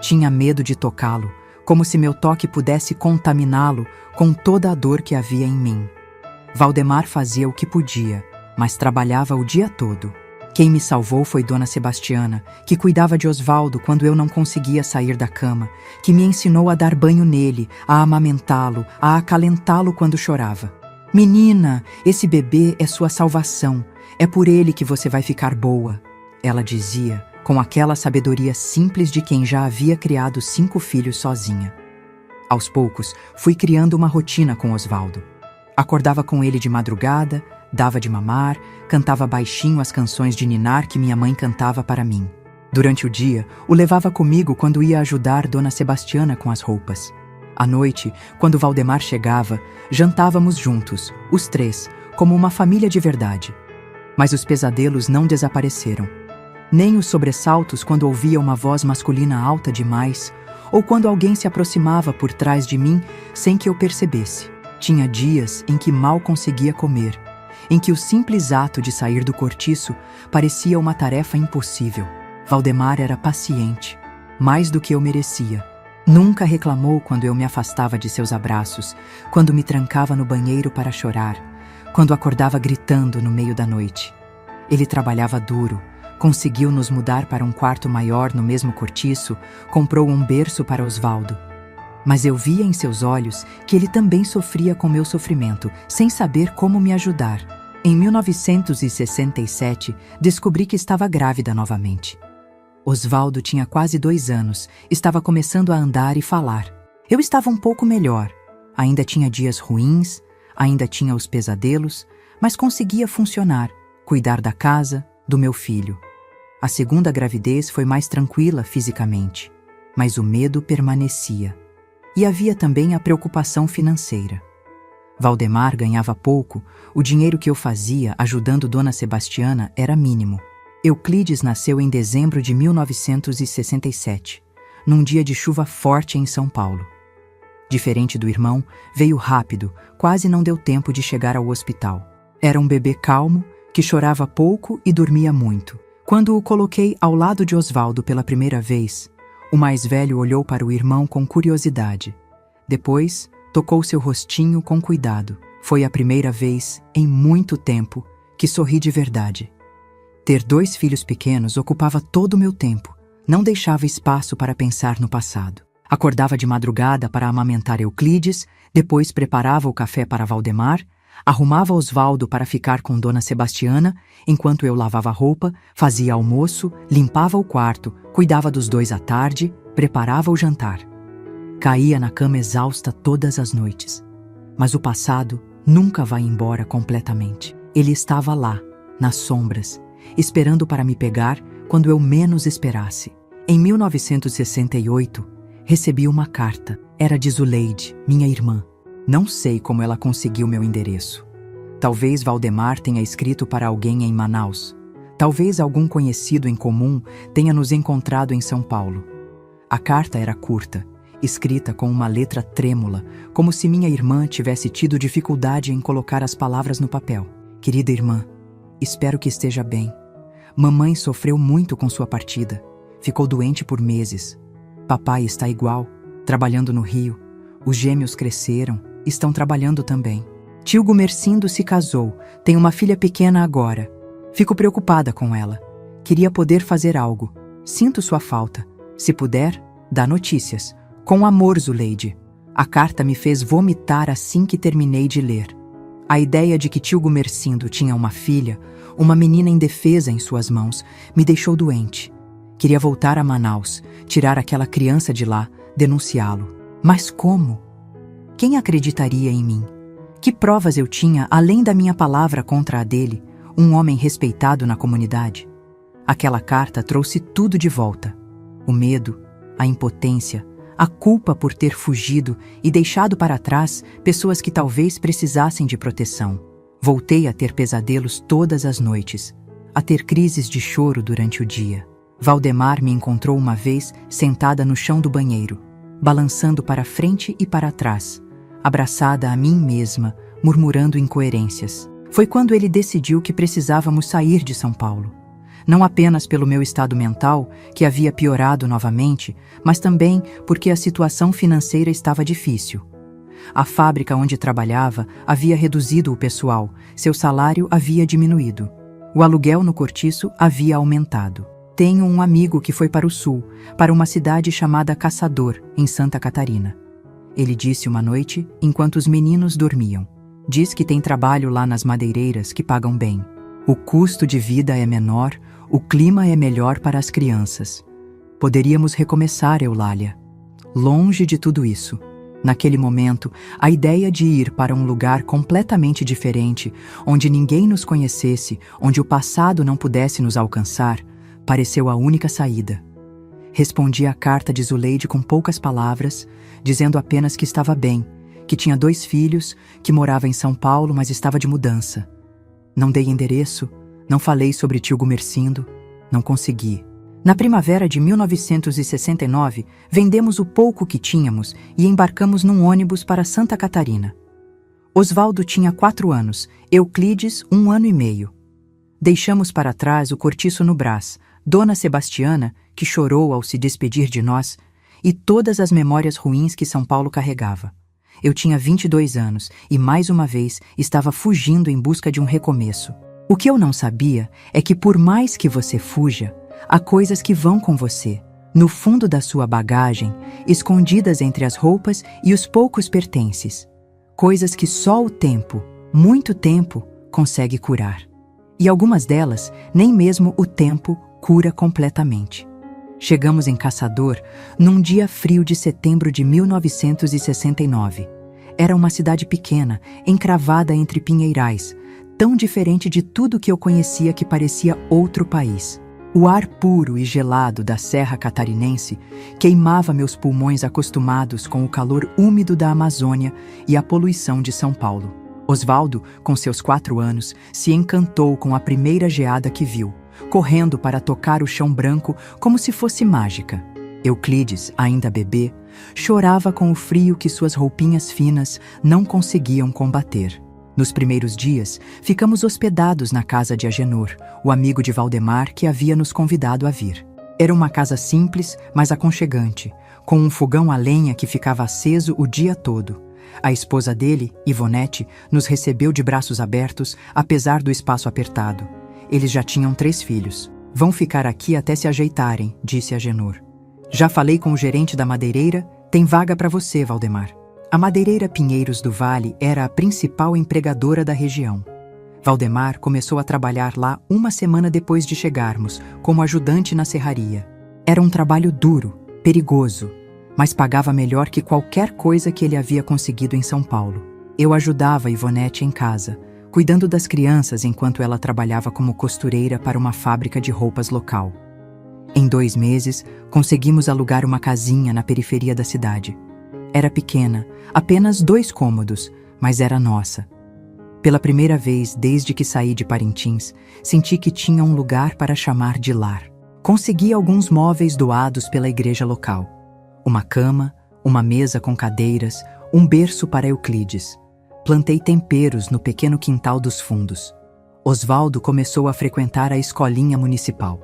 Tinha medo de tocá-lo, como se meu toque pudesse contaminá-lo com toda a dor que havia em mim. Valdemar fazia o que podia, mas trabalhava o dia todo. Quem me salvou foi Dona Sebastiana, que cuidava de Osvaldo quando eu não conseguia sair da cama, que me ensinou a dar banho nele, a amamentá-lo, a acalentá-lo quando chorava. Menina, esse bebê é sua salvação, é por ele que você vai ficar boa, ela dizia, com aquela sabedoria simples de quem já havia criado 5 filhos sozinha. Aos poucos, fui criando uma rotina com Osvaldo. Acordava com ele de madrugada, dava de mamar, cantava baixinho as canções de ninar que minha mãe cantava para mim. Durante o dia, o levava comigo quando ia ajudar Dona Sebastiana com as roupas. À noite, quando Valdemar chegava, jantávamos juntos, os 3, como uma família de verdade. Mas os pesadelos não desapareceram. Nem os sobressaltos quando ouvia uma voz masculina alta demais, ou quando alguém se aproximava por trás de mim sem que eu percebesse. Tinha dias em que mal conseguia comer, em que o simples ato de sair do cortiço parecia uma tarefa impossível. Valdemar era paciente, mais do que eu merecia. Nunca reclamou quando eu me afastava de seus abraços, quando me trancava no banheiro para chorar, quando acordava gritando no meio da noite. Ele trabalhava duro, conseguiu nos mudar para um quarto maior no mesmo cortiço, comprou um berço para Osvaldo. Mas eu via em seus olhos que ele também sofria com meu sofrimento, sem saber como me ajudar. Em 1967, descobri que estava grávida novamente. Osvaldo tinha quase 2 anos, estava começando a andar e falar. Eu estava um pouco melhor. Ainda tinha dias ruins, ainda tinha os pesadelos, mas conseguia funcionar, cuidar da casa, do meu filho. A segunda gravidez foi mais tranquila fisicamente, mas o medo permanecia. E havia também a preocupação financeira. Valdemar ganhava pouco, o dinheiro que eu fazia ajudando Dona Sebastiana era mínimo. Euclides nasceu em dezembro de 1967, num dia de chuva forte em São Paulo. Diferente do irmão, veio rápido, quase não deu tempo de chegar ao hospital. Era um bebê calmo, que chorava pouco e dormia muito. Quando o coloquei ao lado de Osvaldo pela primeira vez, o mais velho olhou para o irmão com curiosidade. Depois, tocou seu rostinho com cuidado. Foi a primeira vez, em muito tempo, que sorri de verdade. Ter 2 filhos pequenos ocupava todo o meu tempo, não deixava espaço para pensar no passado. Acordava de madrugada para amamentar Euclides, depois preparava o café para Valdemar, arrumava Osvaldo para ficar com Dona Sebastiana, enquanto eu lavava roupa, fazia almoço, limpava o quarto, cuidava dos 2 à tarde, preparava o jantar. Caía na cama exausta todas as noites. Mas o passado nunca vai embora completamente. Ele estava lá, nas sombras, esperando para me pegar quando eu menos esperasse. Em 1968, recebi uma carta. Era de Zuleide, minha irmã. Não sei como ela conseguiu meu endereço. Talvez Valdemar tenha escrito para alguém em Manaus. Talvez algum conhecido em comum tenha nos encontrado em São Paulo. A carta era curta, escrita com uma letra trêmula, como se minha irmã tivesse tido dificuldade em colocar as palavras no papel. Querida irmã, espero que esteja bem. Mamãe sofreu muito com sua partida. Ficou doente por meses. Papai está igual, trabalhando no Rio. Os gêmeos cresceram, estão trabalhando também. Tio Gumercindo se casou, tem uma filha pequena agora. Fico preocupada com ela. Queria poder fazer algo. Sinto sua falta. Se puder, dá notícias. Com amor, Zuleide. A carta me fez vomitar assim que terminei de ler. A ideia de que tio Gumercindo tinha uma filha, uma menina indefesa em suas mãos, me deixou doente. Queria voltar a Manaus, tirar aquela criança de lá, denunciá-lo. Mas como? Quem acreditaria em mim? Que provas eu tinha, além da minha palavra contra a dele, um homem respeitado na comunidade? Aquela carta trouxe tudo de volta. O medo, a impotência, a culpa por ter fugido e deixado para trás pessoas que talvez precisassem de proteção. Voltei a ter pesadelos todas as noites, a ter crises de choro durante o dia. Valdemar me encontrou uma vez sentada no chão do banheiro. balançando para frente e para trás, abraçada a mim mesma, murmurando incoerências. Foi quando ele decidiu que precisávamos sair de São Paulo. Não apenas pelo meu estado mental, que havia piorado novamente, mas também porque a situação financeira estava difícil. A fábrica onde trabalhava havia reduzido o pessoal, seu salário havia diminuído. O aluguel no cortiço havia aumentado. Tenho um amigo que foi para o sul, para uma cidade chamada Caçador, em Santa Catarina. Ele disse uma noite, enquanto os meninos dormiam. Diz que tem trabalho lá nas madeireiras que pagam bem. O custo de vida é menor, o clima é melhor para as crianças. Poderíamos recomeçar, Eulália. Longe de tudo isso. Naquele momento, a ideia de ir para um lugar completamente diferente, onde ninguém nos conhecesse, onde o passado não pudesse nos alcançar, pareceu a única saída. Respondi à carta de Zuleide com poucas palavras, dizendo apenas que estava bem, que tinha 2 filhos, que morava em São Paulo, mas estava de mudança. Não dei endereço, não falei sobre tio Gumercindo, não consegui. Na primavera de 1969, vendemos o pouco que tínhamos e embarcamos num ônibus para Santa Catarina. Osvaldo tinha 4 anos, Euclides 1 ano e meio. Deixamos para trás o cortiço no Brás, Dona Sebastiana, que chorou ao se despedir de nós, e todas as memórias ruins que São Paulo carregava. Eu tinha 22 anos e, mais uma vez, estava fugindo em busca de um recomeço. O que eu não sabia é que, por mais que você fuja, há coisas que vão com você, no fundo da sua bagagem, escondidas entre as roupas e os poucos pertences. Coisas que só o tempo, muito tempo, consegue curar. E algumas delas, nem mesmo o tempo cura completamente. Chegamos em Caçador num dia frio de setembro de 1969. Era uma cidade pequena, encravada entre pinheirais, tão diferente de tudo que eu conhecia que parecia outro país. O ar puro e gelado da Serra Catarinense queimava meus pulmões acostumados com o calor úmido da Amazônia e a poluição de São Paulo. Osvaldo, com seus 4 anos, se encantou com a primeira geada que viu, correndo para tocar o chão branco como se fosse mágica. Euclides, ainda bebê, chorava com o frio que suas roupinhas finas não conseguiam combater. Nos primeiros dias, ficamos hospedados na casa de Agenor, o amigo de Valdemar que havia nos convidado a vir. Era uma casa simples, mas aconchegante, com um fogão a lenha que ficava aceso o dia todo. A esposa dele, Ivonete, nos recebeu de braços abertos, apesar do espaço apertado. Eles já tinham 3 filhos. Vão ficar aqui até se ajeitarem, disse Agenor. Já falei com o gerente da madeireira, tem vaga para você, Valdemar. A madeireira Pinheiros do Vale era a principal empregadora da região. Valdemar começou a trabalhar lá 1 semana depois de chegarmos, como ajudante na serraria. Era um trabalho duro, perigoso, mas pagava melhor que qualquer coisa que ele havia conseguido em São Paulo. Eu ajudava Ivonete em casa, cuidando das crianças enquanto ela trabalhava como costureira para uma fábrica de roupas local. Em 2 meses, conseguimos alugar uma casinha na periferia da cidade. Era pequena, apenas 2 cômodos, mas era nossa. Pela primeira vez desde que saí de Parintins, senti que tinha um lugar para chamar de lar. Consegui alguns móveis doados pela igreja local. Uma cama, uma mesa com cadeiras, um berço para Euclides. Plantei temperos no pequeno quintal dos fundos. Osvaldo começou a frequentar a escolinha municipal.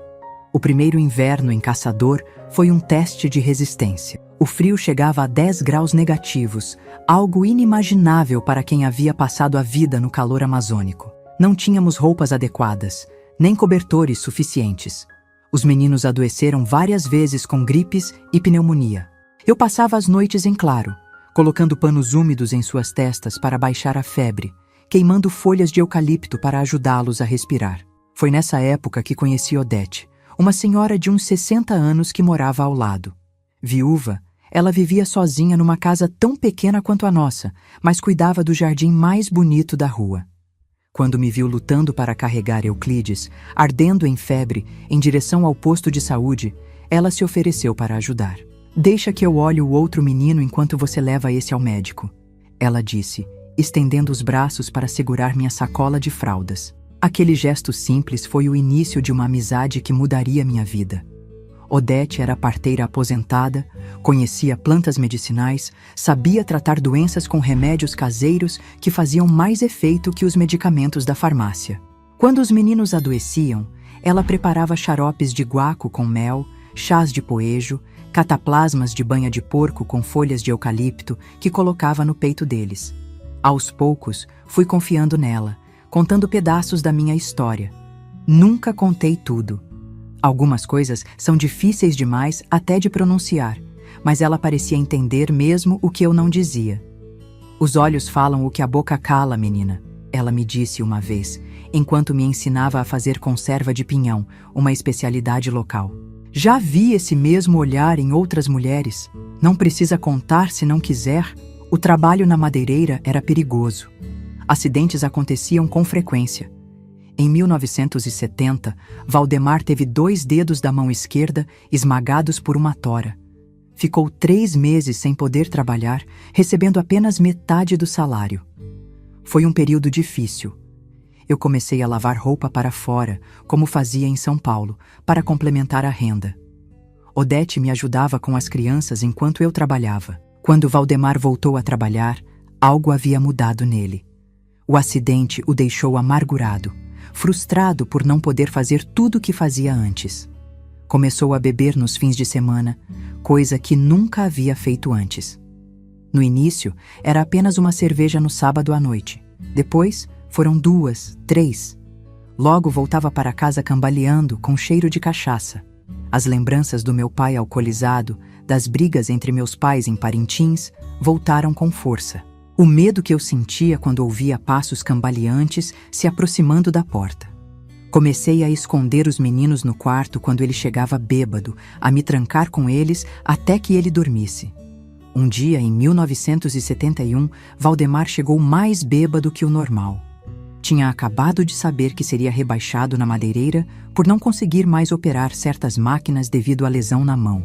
O primeiro inverno em Caçador foi um teste de resistência. O frio chegava a 10 graus negativos, algo inimaginável para quem havia passado a vida no calor amazônico. Não tínhamos roupas adequadas, nem cobertores suficientes. Os meninos adoeceram várias vezes com gripes e pneumonia. Eu passava as noites em claro, colocando panos úmidos em suas testas para baixar a febre, queimando folhas de eucalipto para ajudá-los a respirar. Foi nessa época que conheci Odete, uma senhora de uns 60 anos que morava ao lado. Viúva, ela vivia sozinha numa casa tão pequena quanto a nossa, mas cuidava do jardim mais bonito da rua. Quando me viu lutando para carregar Euclides, ardendo em febre, em direção ao posto de saúde, ela se ofereceu para ajudar. Deixa que eu olhe o outro menino enquanto você leva esse ao médico, ela disse, estendendo os braços para segurar minha sacola de fraldas. Aquele gesto simples foi o início de uma amizade que mudaria minha vida. Odete era parteira aposentada, conhecia plantas medicinais, sabia tratar doenças com remédios caseiros que faziam mais efeito que os medicamentos da farmácia. Quando os meninos adoeciam, ela preparava xaropes de guaco com mel, chás de poejo, cataplasmas de banha de porco com folhas de eucalipto que colocava no peito deles. Aos poucos, fui confiando nela, contando pedaços da minha história. Nunca contei tudo. Algumas coisas são difíceis demais até de pronunciar, mas ela parecia entender mesmo o que eu não dizia. Os olhos falam o que a boca cala, menina, ela me disse uma vez, enquanto me ensinava a fazer conserva de pinhão, uma especialidade local. Já vi esse mesmo olhar em outras mulheres. Não precisa contar se não quiser. O trabalho na madeireira era perigoso. Acidentes aconteciam com frequência. Em 1970, Valdemar teve 2 dedos da mão esquerda esmagados por uma tora. Ficou 3 meses sem poder trabalhar, recebendo apenas metade do salário. Foi um período difícil. Eu comecei a lavar roupa para fora, como fazia em São Paulo, para complementar a renda. Odete me ajudava com as crianças enquanto eu trabalhava. Quando Valdemar voltou a trabalhar, algo havia mudado nele. O acidente o deixou amargurado, frustrado por não poder fazer tudo o que fazia antes. Começou a beber nos fins de semana, coisa que nunca havia feito antes. No início, era apenas uma cerveja no sábado à noite. Depois, foram 2, 3. Logo voltava para casa cambaleando, com cheiro de cachaça. As lembranças do meu pai alcoolizado, das brigas entre meus pais em Parintins, voltaram com força. O medo que eu sentia quando ouvia passos cambaleantes se aproximando da porta. Comecei a esconder os meninos no quarto quando ele chegava bêbado, a me trancar com eles até que ele dormisse. Um dia, em 1971, Valdemar chegou mais bêbado que o normal. Tinha acabado de saber que seria rebaixado na madeireira por não conseguir mais operar certas máquinas devido à lesão na mão.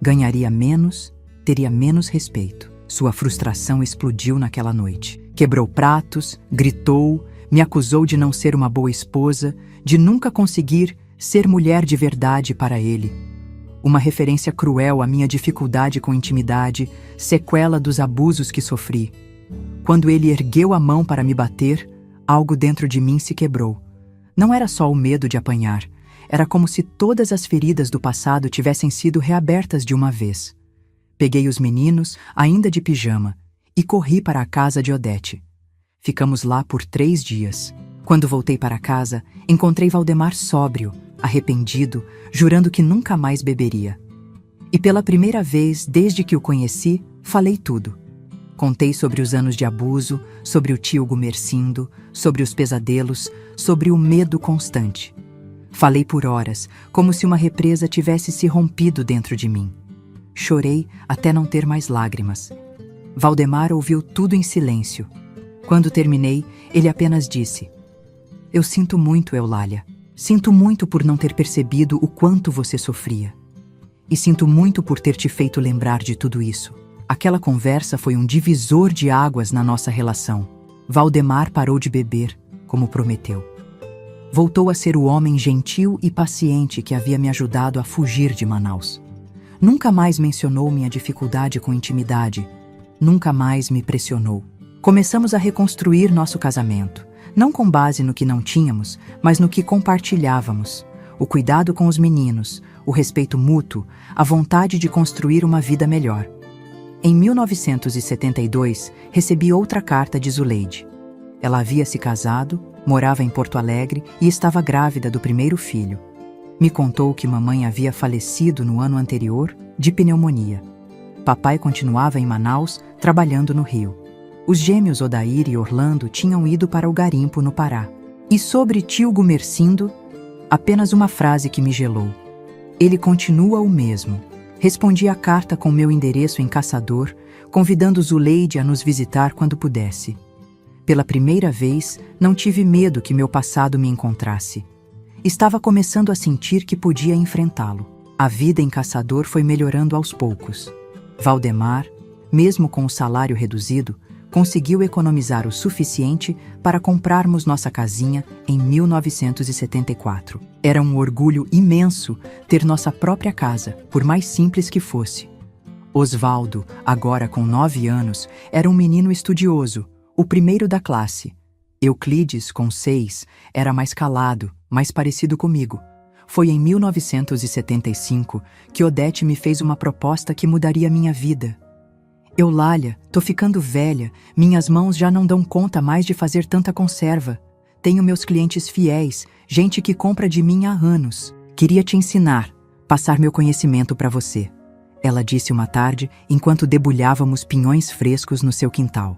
Ganharia menos, teria menos respeito. Sua frustração explodiu naquela noite. Quebrou pratos, gritou, me acusou de não ser uma boa esposa, de nunca conseguir ser mulher de verdade para ele. Uma referência cruel à minha dificuldade com intimidade, sequela dos abusos que sofri. Quando ele ergueu a mão para me bater, algo dentro de mim se quebrou. Não era só o medo de apanhar, era como se todas as feridas do passado tivessem sido reabertas de uma vez. Peguei os meninos, ainda de pijama, e corri para a casa de Odete. Ficamos lá por 3 dias. Quando voltei para casa, encontrei Valdemar sóbrio, arrependido, jurando que nunca mais beberia. E pela primeira vez, desde que o conheci, falei tudo. Contei sobre os anos de abuso, sobre o tio Gumercindo, sobre os pesadelos, sobre o medo constante. Falei por horas, como se uma represa tivesse se rompido dentro de mim. Chorei até não ter mais lágrimas. Valdemar ouviu tudo em silêncio. Quando terminei, ele apenas disse: "Eu sinto muito, Eulália. Sinto muito por não ter percebido o quanto você sofria. E sinto muito por ter te feito lembrar de tudo isso." Aquela conversa foi um divisor de águas na nossa relação. Valdemar parou de beber, como prometeu. Voltou a ser o homem gentil e paciente que havia me ajudado a fugir de Manaus. Nunca mais mencionou minha dificuldade com intimidade. Nunca mais me pressionou. Começamos a reconstruir nosso casamento, não com base no que não tínhamos, mas no que compartilhávamos. O cuidado com os meninos, o respeito mútuo, a vontade de construir uma vida melhor. Em 1972, recebi outra carta de Zuleide. Ela havia se casado, morava em Porto Alegre e estava grávida do primeiro filho. Me contou que mamãe havia falecido no ano anterior de pneumonia. Papai continuava em Manaus, trabalhando no Rio. Os gêmeos Odair e Orlando tinham ido para o garimpo no Pará. E sobre tio Gumercindo, apenas uma frase que me gelou. Ele continua o mesmo. Respondi a carta com meu endereço em Caçador, convidando Zuleide a nos visitar quando pudesse. Pela primeira vez, não tive medo que meu passado me encontrasse. Estava começando a sentir que podia enfrentá-lo. A vida em Caçador foi melhorando aos poucos. Valdemar, mesmo com o salário reduzido, conseguiu economizar o suficiente para comprarmos nossa casinha em 1974. Era um orgulho imenso ter nossa própria casa, por mais simples que fosse. Osvaldo, agora com 9 anos, era um menino estudioso, o primeiro da classe. Euclides, com 6, era mais calado, mais parecido comigo. Foi em 1975 que Odete me fez uma proposta que mudaria minha vida. Eulália, tô ficando velha, minhas mãos já não dão conta mais de fazer tanta conserva. Tenho meus clientes fiéis, gente que compra de mim há anos. Queria te ensinar, passar meu conhecimento para você. Ela disse uma tarde, enquanto debulhávamos pinhões frescos no seu quintal.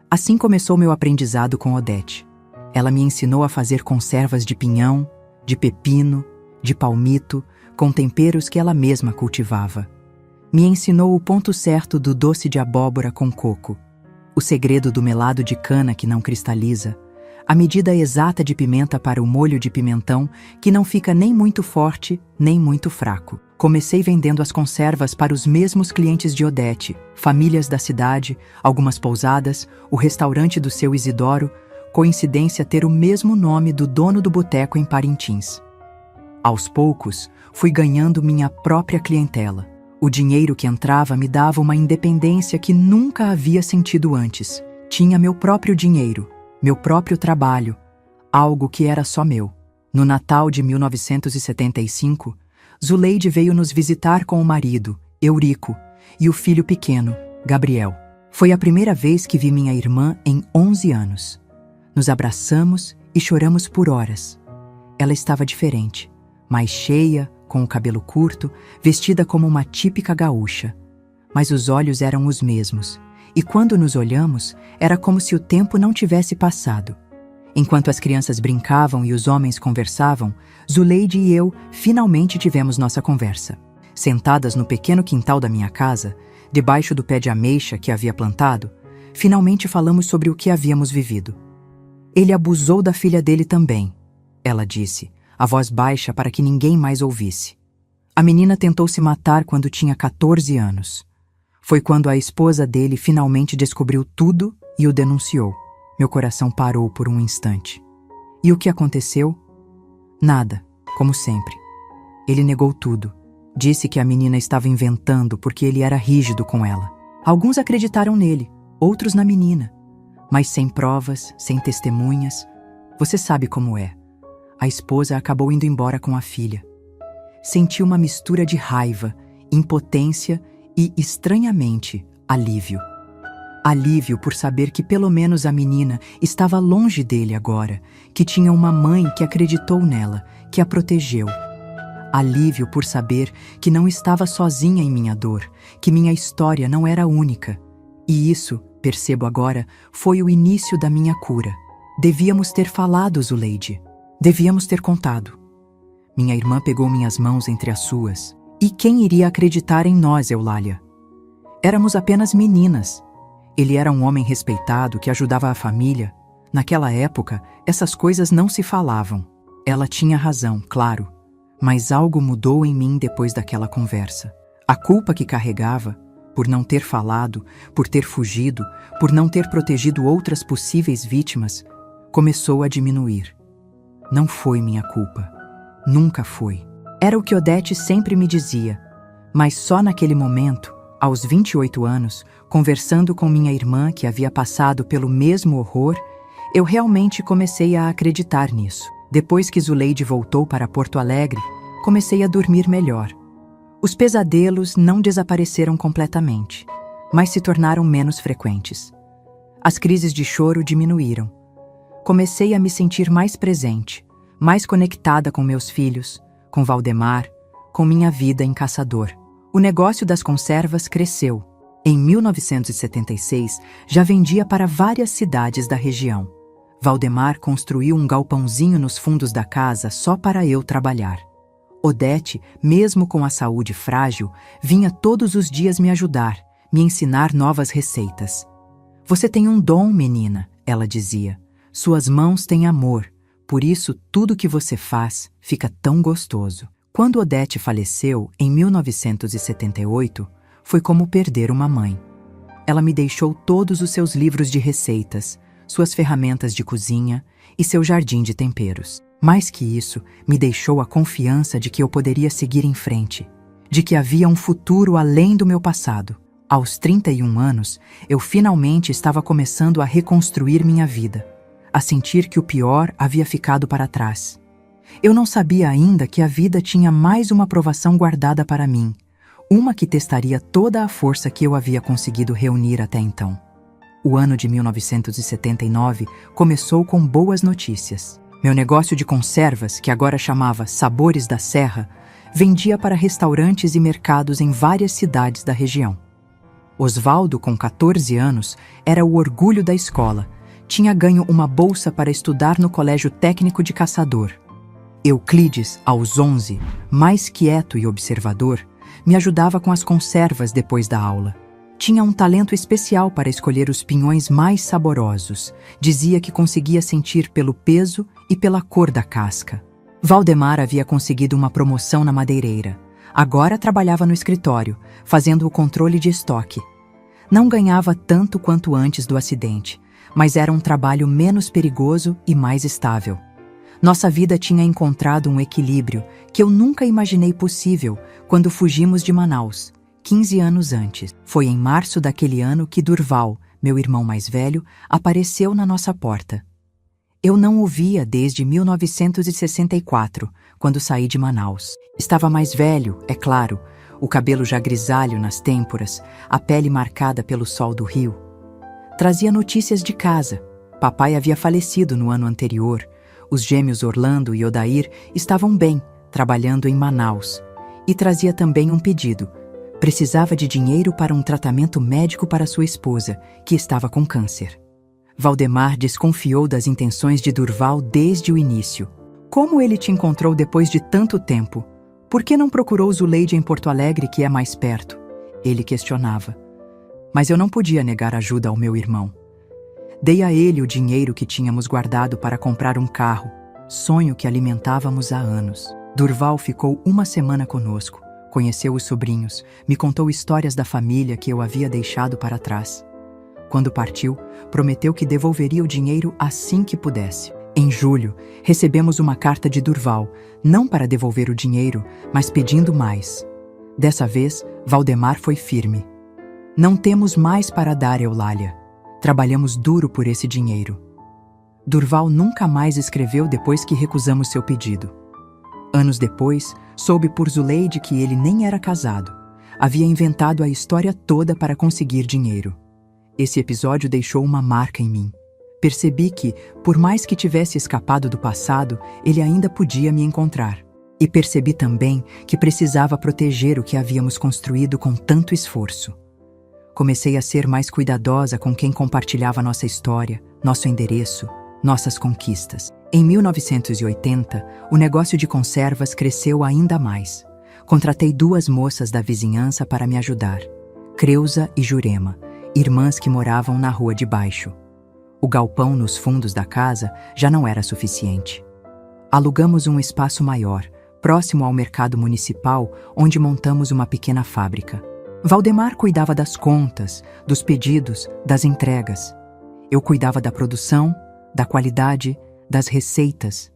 Assim começou meu aprendizado com Odete. Ela me ensinou a fazer conservas de pinhão, de pepino, de palmito, com temperos que ela mesma cultivava. Me ensinou o ponto certo do doce de abóbora com coco, o segredo do melado de cana que não cristaliza, a medida exata de pimenta para o molho de pimentão que não fica nem muito forte, nem muito fraco. Comecei vendendo as conservas para os mesmos clientes de Odete, famílias da cidade, algumas pousadas, o restaurante do seu Isidoro, coincidência ter o mesmo nome do dono do boteco em Parintins. Aos poucos, fui ganhando minha própria clientela. O dinheiro que entrava me dava uma independência que nunca havia sentido antes. Tinha meu próprio dinheiro, meu próprio trabalho, algo que era só meu. No Natal de 1975, Zuleide veio nos visitar com o marido, Eurico, e o filho pequeno, Gabriel. Foi a primeira vez que vi minha irmã em 11 anos. Nos abraçamos e choramos por horas. Ela estava diferente, mais cheia, com o cabelo curto, vestida como uma típica gaúcha. Mas os olhos eram os mesmos, e quando nos olhamos, era como se o tempo não tivesse passado. Enquanto as crianças brincavam e os homens conversavam, Zuleide e eu finalmente tivemos nossa conversa. Sentadas no pequeno quintal da minha casa, debaixo do pé de ameixa que havia plantado, finalmente falamos sobre o que havíamos vivido. Ele abusou da filha dele também, ela disse, a voz baixa para que ninguém mais ouvisse. A menina tentou se matar quando tinha 14 anos. Foi quando a esposa dele finalmente descobriu tudo e o denunciou. Meu coração parou por um instante. E o que aconteceu? Nada, como sempre. Ele negou tudo. Disse que a menina estava inventando porque ele era rígido com ela. Alguns acreditaram nele, outros na menina. Mas sem provas, sem testemunhas, você sabe como é. A esposa acabou indo embora com a filha. Senti uma mistura de raiva, impotência e, estranhamente, alívio. Alívio por saber que pelo menos a menina estava longe dele agora, que tinha uma mãe que acreditou nela, que a protegeu. Alívio por saber que não estava sozinha em minha dor, que minha história não era única. E isso, percebo agora, foi o início da minha cura. Devíamos ter falado, Zuleide. Devíamos ter contado. Minha irmã pegou minhas mãos entre as suas. E quem iria acreditar em nós, Eulália? Éramos apenas meninas. Ele era um homem respeitado que ajudava a família. Naquela época, essas coisas não se falavam. Ela tinha razão, claro. Mas algo mudou em mim depois daquela conversa. A culpa que carregava, por não ter falado, por ter fugido, por não ter protegido outras possíveis vítimas, começou a diminuir. Não foi minha culpa. Nunca foi. Era o que Odete sempre me dizia. Mas só naquele momento, aos 28 anos, conversando com minha irmã que havia passado pelo mesmo horror, eu realmente comecei a acreditar nisso. Depois que Zuleide voltou para Porto Alegre, comecei a dormir melhor. Os pesadelos não desapareceram completamente, mas se tornaram menos frequentes. As crises de choro diminuíram. Comecei a me sentir mais presente, mais conectada com meus filhos, com Valdemar, com minha vida em Caçador. O negócio das conservas cresceu. Em 1976, já vendia para várias cidades da região. Valdemar construiu um galpãozinho nos fundos da casa só para eu trabalhar. Odete, mesmo com a saúde frágil, vinha todos os dias me ajudar, me ensinar novas receitas. Você tem um dom, menina, ela dizia. Suas mãos têm amor, por isso tudo que você faz fica tão gostoso. Quando Odete faleceu, em 1978, foi como perder uma mãe. ela me deixou todos os seus livros de receitas, suas ferramentas de cozinha e seu jardim de temperos. Mais que isso, me deixou a confiança de que eu poderia seguir em frente, de que havia um futuro além do meu passado. Aos 31 anos, eu finalmente estava começando a reconstruir minha vida, a sentir que o pior havia ficado para trás. Eu não sabia ainda que a vida tinha mais uma provação guardada para mim, uma que testaria toda a força que eu havia conseguido reunir até então. O ano de 1979 começou com boas notícias. Meu negócio de conservas, que agora chamava Sabores da Serra, vendia para restaurantes e mercados em várias cidades da região. Osvaldo, com 14 anos, era o orgulho da escola. Tinha ganho uma bolsa para estudar no Colégio Técnico de Caçador. Euclides, aos 11, mais quieto e observador, me ajudava com as conservas depois da aula. Tinha um talento especial para escolher os pinhões mais saborosos. Dizia que conseguia sentir pelo peso e pela cor da casca. Valdemar havia conseguido uma promoção na madeireira. Agora trabalhava no escritório, fazendo o controle de estoque. Não ganhava tanto quanto antes do acidente, mas era um trabalho menos perigoso e mais estável. Nossa vida tinha encontrado um equilíbrio que eu nunca imaginei possível quando fugimos de Manaus, 15 anos antes. Foi em março daquele ano que Durval, meu irmão mais velho, apareceu na nossa porta. Eu não o via desde 1964, quando saí de Manaus. Estava mais velho, é claro, o cabelo já grisalho nas têmporas, a pele marcada pelo sol do rio. Trazia notícias de casa. Papai havia falecido no ano anterior. Os gêmeos Orlando e Odair estavam bem, trabalhando em Manaus. E trazia também um pedido. Precisava de dinheiro para um tratamento médico para sua esposa, que estava com câncer. Valdemar desconfiou das intenções de Durval desde o início. Como ele te encontrou depois de tanto tempo? Por que não procurou Zuleide em Porto Alegre, que é mais perto? Ele questionava. Mas eu não podia negar ajuda ao meu irmão. Dei a ele o dinheiro que tínhamos guardado para comprar um carro, sonho que alimentávamos há anos. Durval ficou uma semana conosco, conheceu os sobrinhos, me contou histórias da família que eu havia deixado para trás. Quando partiu, prometeu que devolveria o dinheiro assim que pudesse. Em julho, recebemos uma carta de Durval, não para devolver o dinheiro, mas pedindo mais. Dessa vez, Valdemar foi firme. Não temos mais para dar, Eulália. Trabalhamos duro por esse dinheiro. Durval nunca mais escreveu depois que recusamos seu pedido. Anos depois, soube por Zuleide que ele nem era casado. Havia inventado a história toda para conseguir dinheiro. Esse episódio deixou uma marca em mim. Percebi que, por mais que tivesse escapado do passado, ele ainda podia me encontrar. E percebi também que precisava proteger o que havíamos construído com tanto esforço. Comecei a ser mais cuidadosa com quem compartilhava nossa história, nosso endereço, nossas conquistas. Em 1980, o negócio de conservas cresceu ainda mais. Contratei 2 moças da vizinhança para me ajudar, Creuza e Jurema, irmãs que moravam na rua de baixo. O galpão nos fundos da casa já não era suficiente. Alugamos um espaço maior, próximo ao mercado municipal, onde montamos uma pequena fábrica. Valdemar cuidava das contas, dos pedidos, das entregas. Eu cuidava da produção, da qualidade, das receitas.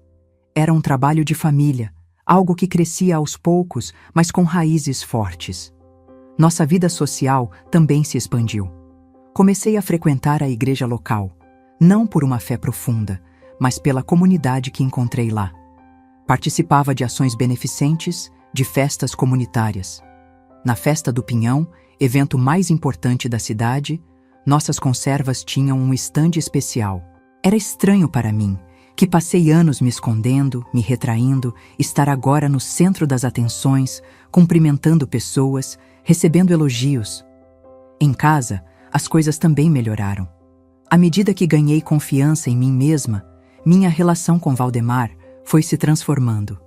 Era um trabalho de família, algo que crescia aos poucos, mas com raízes fortes. Nossa vida social também se expandiu. Comecei a frequentar a igreja local, não por uma fé profunda, mas pela comunidade que encontrei lá. Participava de ações beneficentes, de festas comunitárias. Na Festa do Pinhão, evento mais importante da cidade, nossas conservas tinham um estande especial. Era estranho para mim, que passei anos me escondendo, me retraindo, estar agora no centro das atenções, cumprimentando pessoas, recebendo elogios. Em casa, as coisas também melhoraram. À medida que ganhei confiança em mim mesma, minha relação com Valdemar foi se transformando.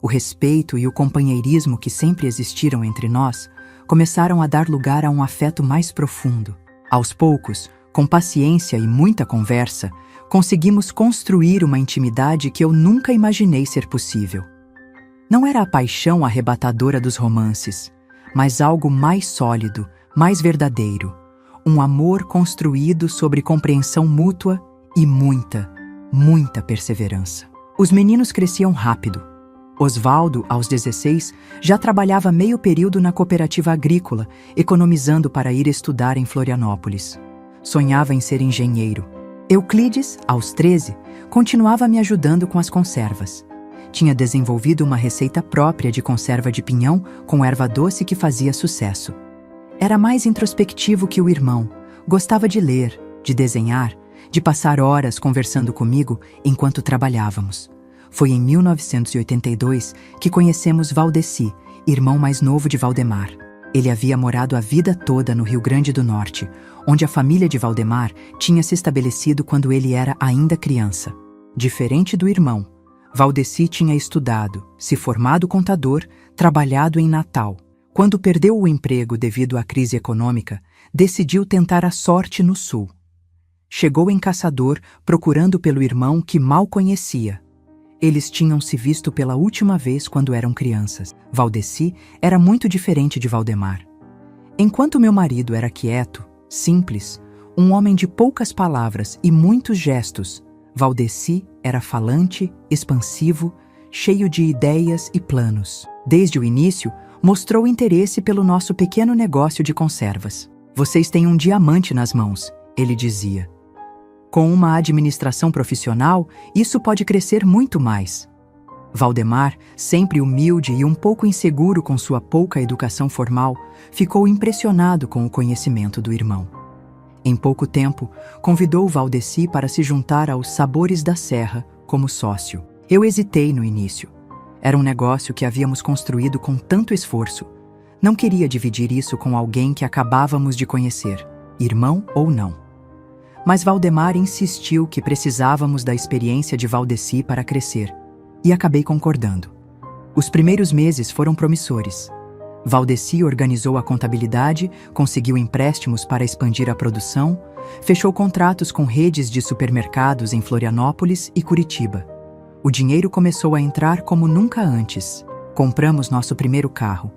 O respeito e o companheirismo que sempre existiram entre nós começaram a dar lugar a um afeto mais profundo. Aos poucos, com paciência e muita conversa, conseguimos construir uma intimidade que eu nunca imaginei ser possível. Não era a paixão arrebatadora dos romances, mas algo mais sólido, mais verdadeiro, um amor construído sobre compreensão mútua e muita perseverança. Os meninos cresciam rápido. Osvaldo, aos 16, já trabalhava meio período na cooperativa agrícola, economizando para ir estudar em Florianópolis. Sonhava em ser engenheiro. Euclides, aos 13, continuava me ajudando com as conservas. Tinha desenvolvido uma receita própria de conserva de pinhão com erva doce que fazia sucesso. Era mais introspectivo que o irmão, gostava de ler, de desenhar, de passar horas conversando comigo enquanto trabalhávamos. Foi em 1982 que conhecemos Valdeci, irmão mais novo de Valdemar. Ele havia morado a vida toda no Rio Grande do Norte, onde a família de Valdemar tinha se estabelecido quando ele era ainda criança. Diferente do irmão, Valdeci tinha estudado, se formado contador, trabalhado em Natal. Quando perdeu o emprego devido à crise econômica, decidiu tentar a sorte no Sul. Chegou em Caçador procurando pelo irmão que mal conhecia. Eles tinham se visto pela última vez quando eram crianças. Valdeci era muito diferente de Valdemar. Enquanto meu marido era quieto, simples, um homem de poucas palavras e muitos gestos, Valdeci era falante, expansivo, cheio de ideias e planos. Desde o início, mostrou interesse pelo nosso pequeno negócio de conservas. "Vocês têm um diamante nas mãos", ele dizia. "Com uma administração profissional, isso pode crescer muito mais." Valdemar, sempre humilde e um pouco inseguro com sua pouca educação formal, ficou impressionado com o conhecimento do irmão. Em pouco tempo, convidou Valdeci para se juntar aos Sabores da Serra como sócio. Eu hesitei no início. Era um negócio que havíamos construído com tanto esforço. Não queria dividir isso com alguém que acabávamos de conhecer, irmão ou não. Mas Valdemar insistiu que precisávamos da experiência de Valdeci para crescer, e acabei concordando. Os primeiros meses foram promissores. Valdeci organizou a contabilidade, conseguiu empréstimos para expandir a produção, fechou contratos com redes de supermercados em Florianópolis e Curitiba. O dinheiro começou a entrar como nunca antes. Compramos nosso primeiro carro,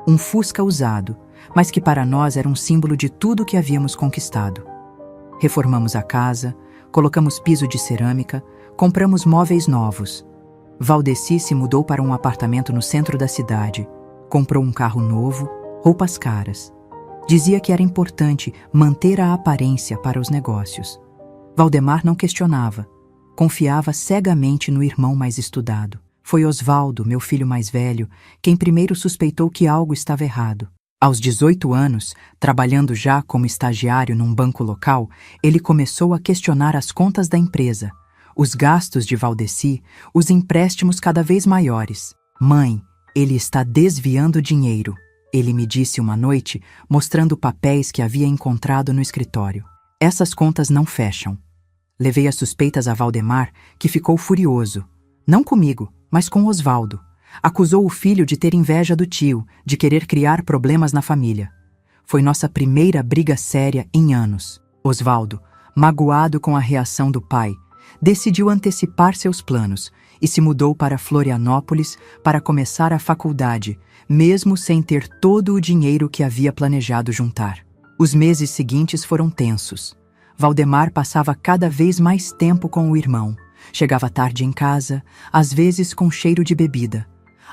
um Fusca usado, mas que para nós era um símbolo de tudo que havíamos conquistado. Reformamos a casa, colocamos piso de cerâmica, compramos móveis novos. Valdeci se mudou para um apartamento no centro da cidade, comprou um carro novo, roupas caras. Dizia que era importante manter a aparência para os negócios. Valdemar não questionava, confiava cegamente no irmão mais estudado. Foi Osvaldo, meu filho mais velho, quem primeiro suspeitou que algo estava errado. Aos 18 anos, trabalhando já como estagiário num banco local, ele começou a questionar as contas da empresa, os gastos de Valdeci, os empréstimos cada vez maiores. "Mãe, ele está desviando dinheiro", ele me disse uma noite, mostrando papéis que havia encontrado no escritório. "Essas contas não fecham." Levei as suspeitas a Valdemar, que ficou furioso. Não comigo, mas com Osvaldo. Acusou o filho de ter inveja do tio, de querer criar problemas na família. Foi nossa primeira briga séria em anos. Osvaldo, magoado com a reação do pai, decidiu antecipar seus planos e se mudou para Florianópolis para começar a faculdade, mesmo sem ter todo o dinheiro que havia planejado juntar. Os meses seguintes foram tensos. Valdemar passava cada vez mais tempo com o irmão. Chegava tarde em casa, às vezes com cheiro de bebida.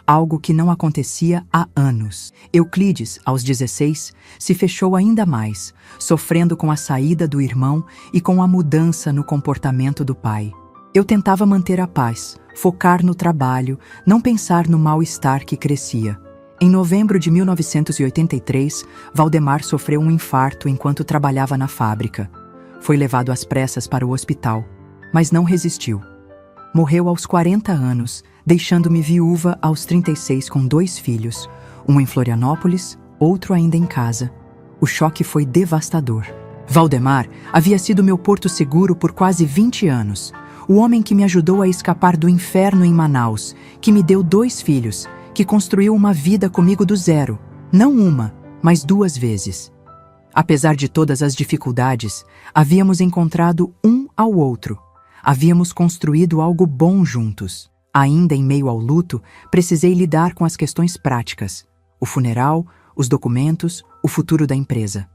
Algo que não acontecia há anos. Euclides, aos 16, se fechou ainda mais, sofrendo com a saída do irmão e com a mudança no comportamento do pai. Eu tentava manter a paz, focar no trabalho, não pensar no mal-estar que crescia. Em novembro de 1983, Valdemar sofreu um infarto enquanto trabalhava na fábrica. Foi levado às pressas para o hospital, mas não resistiu. Morreu aos 40 anos, deixando-me viúva aos 36 com 2 filhos, um em Florianópolis, outro ainda em casa. O choque foi devastador. Valdemar havia sido meu porto seguro por quase 20 anos. O homem que me ajudou a escapar do inferno em Manaus, que me deu 2 filhos, que construiu uma vida comigo do zero, não uma, mas 2 vezes. Apesar de todas as dificuldades, havíamos encontrado um ao outro. Havíamos construído algo bom juntos. Ainda em meio ao luto, precisei lidar com as questões práticas: o funeral, os documentos, o futuro da empresa.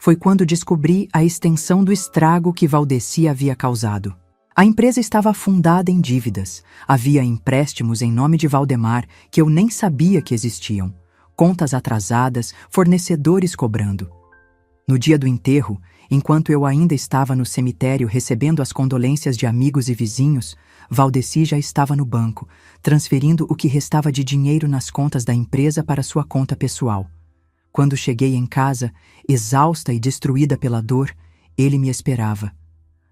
foi quando descobri a extensão do estrago que Valdeci havia causado. A empresa estava afundada em dívidas. Havia empréstimos em nome de Valdemar que eu nem sabia que existiam. Contas atrasadas, fornecedores cobrando. No dia do enterro, enquanto eu ainda estava no cemitério recebendo as condolências de amigos e vizinhos, Valdeci já estava no banco, transferindo o que restava de dinheiro nas contas da empresa para sua conta pessoal. Quando cheguei em casa, exausta e destruída pela dor, ele me esperava.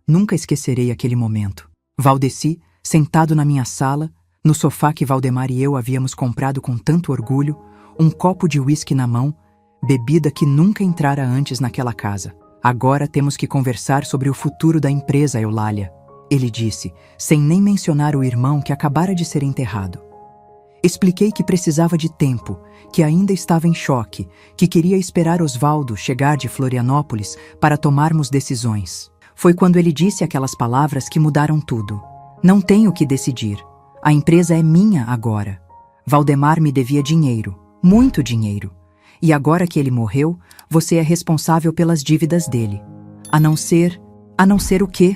Nunca esquecerei aquele momento. Valdeci, sentado na minha sala, no sofá que Valdemar e eu havíamos comprado com tanto orgulho, um copo de uísque na mão, bebida que nunca entrara antes naquela casa. Agora temos que conversar sobre o futuro da empresa, Eulália, ele disse, sem nem mencionar o irmão que acabara de ser enterrado. Expliquei que precisava de tempo, que ainda estava em choque, que queria esperar Osvaldo chegar de Florianópolis para tomarmos decisões. Foi quando ele disse aquelas palavras que mudaram tudo. Não tenho que decidir. A empresa é minha agora. Valdemar me devia dinheiro, muito dinheiro. E agora que ele morreu, você é responsável pelas dívidas dele. A não ser o quê?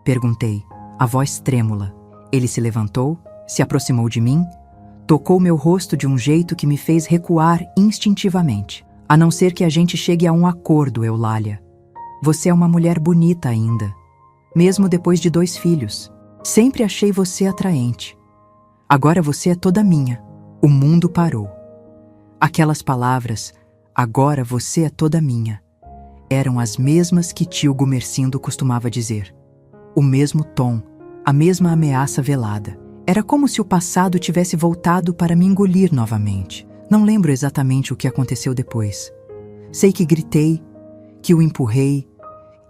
Perguntei, a voz trêmula. Ele se levantou, se aproximou de mim, tocou meu rosto de um jeito que me fez recuar instintivamente. A não ser que a gente chegue a um acordo, Eulália. Você é uma mulher bonita ainda, mesmo depois de 2 filhos. Sempre achei você atraente. Agora você é toda minha. O mundo parou. Aquelas palavras, agora você é toda minha, eram as mesmas que tio Gumercindo costumava dizer. O mesmo tom, a mesma ameaça velada. Era como se o passado tivesse voltado para me engolir novamente. Não lembro exatamente o que aconteceu depois. Sei que gritei, que o empurrei,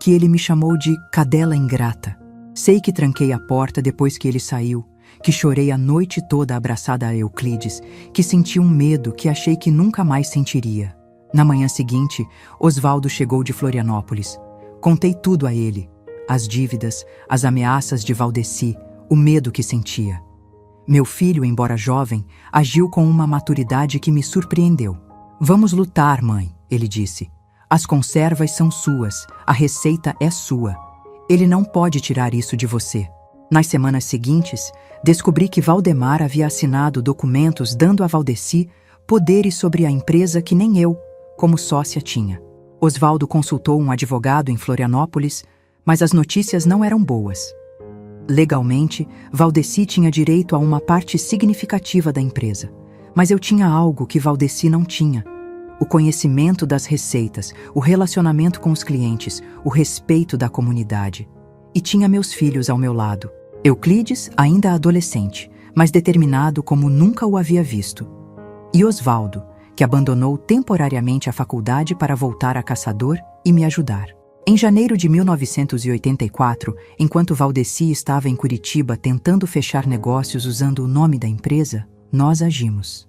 que ele me chamou de cadela ingrata. Sei que tranquei a porta depois que ele saiu, que chorei a noite toda abraçada a Euclides, que senti um medo que achei que nunca mais sentiria. Na manhã seguinte, Osvaldo chegou de Florianópolis. Contei tudo a ele. As dívidas, as ameaças de Valdeci, o medo que sentia. Meu filho, embora jovem, agiu com uma maturidade que me surpreendeu. Vamos lutar, mãe, ele disse. As conservas são suas, a receita é sua. Ele não pode tirar isso de você. Nas semanas seguintes, descobri que Valdemar havia assinado documentos dando a Valdeci poderes sobre a empresa que nem eu, como sócia, tinha. Osvaldo consultou um advogado em Florianópolis, mas as notícias não eram boas. Legalmente, Valdeci tinha direito a uma parte significativa da empresa, mas eu tinha algo que Valdeci não tinha. O conhecimento das receitas, o relacionamento com os clientes, o respeito da comunidade. E tinha meus filhos ao meu lado. Euclides, ainda adolescente, mas determinado como nunca o havia visto. E Osvaldo, que abandonou temporariamente a faculdade para voltar a caçador e me ajudar. Em janeiro de 1984, enquanto Valdeci estava em Curitiba tentando fechar negócios usando o nome da empresa, nós agimos.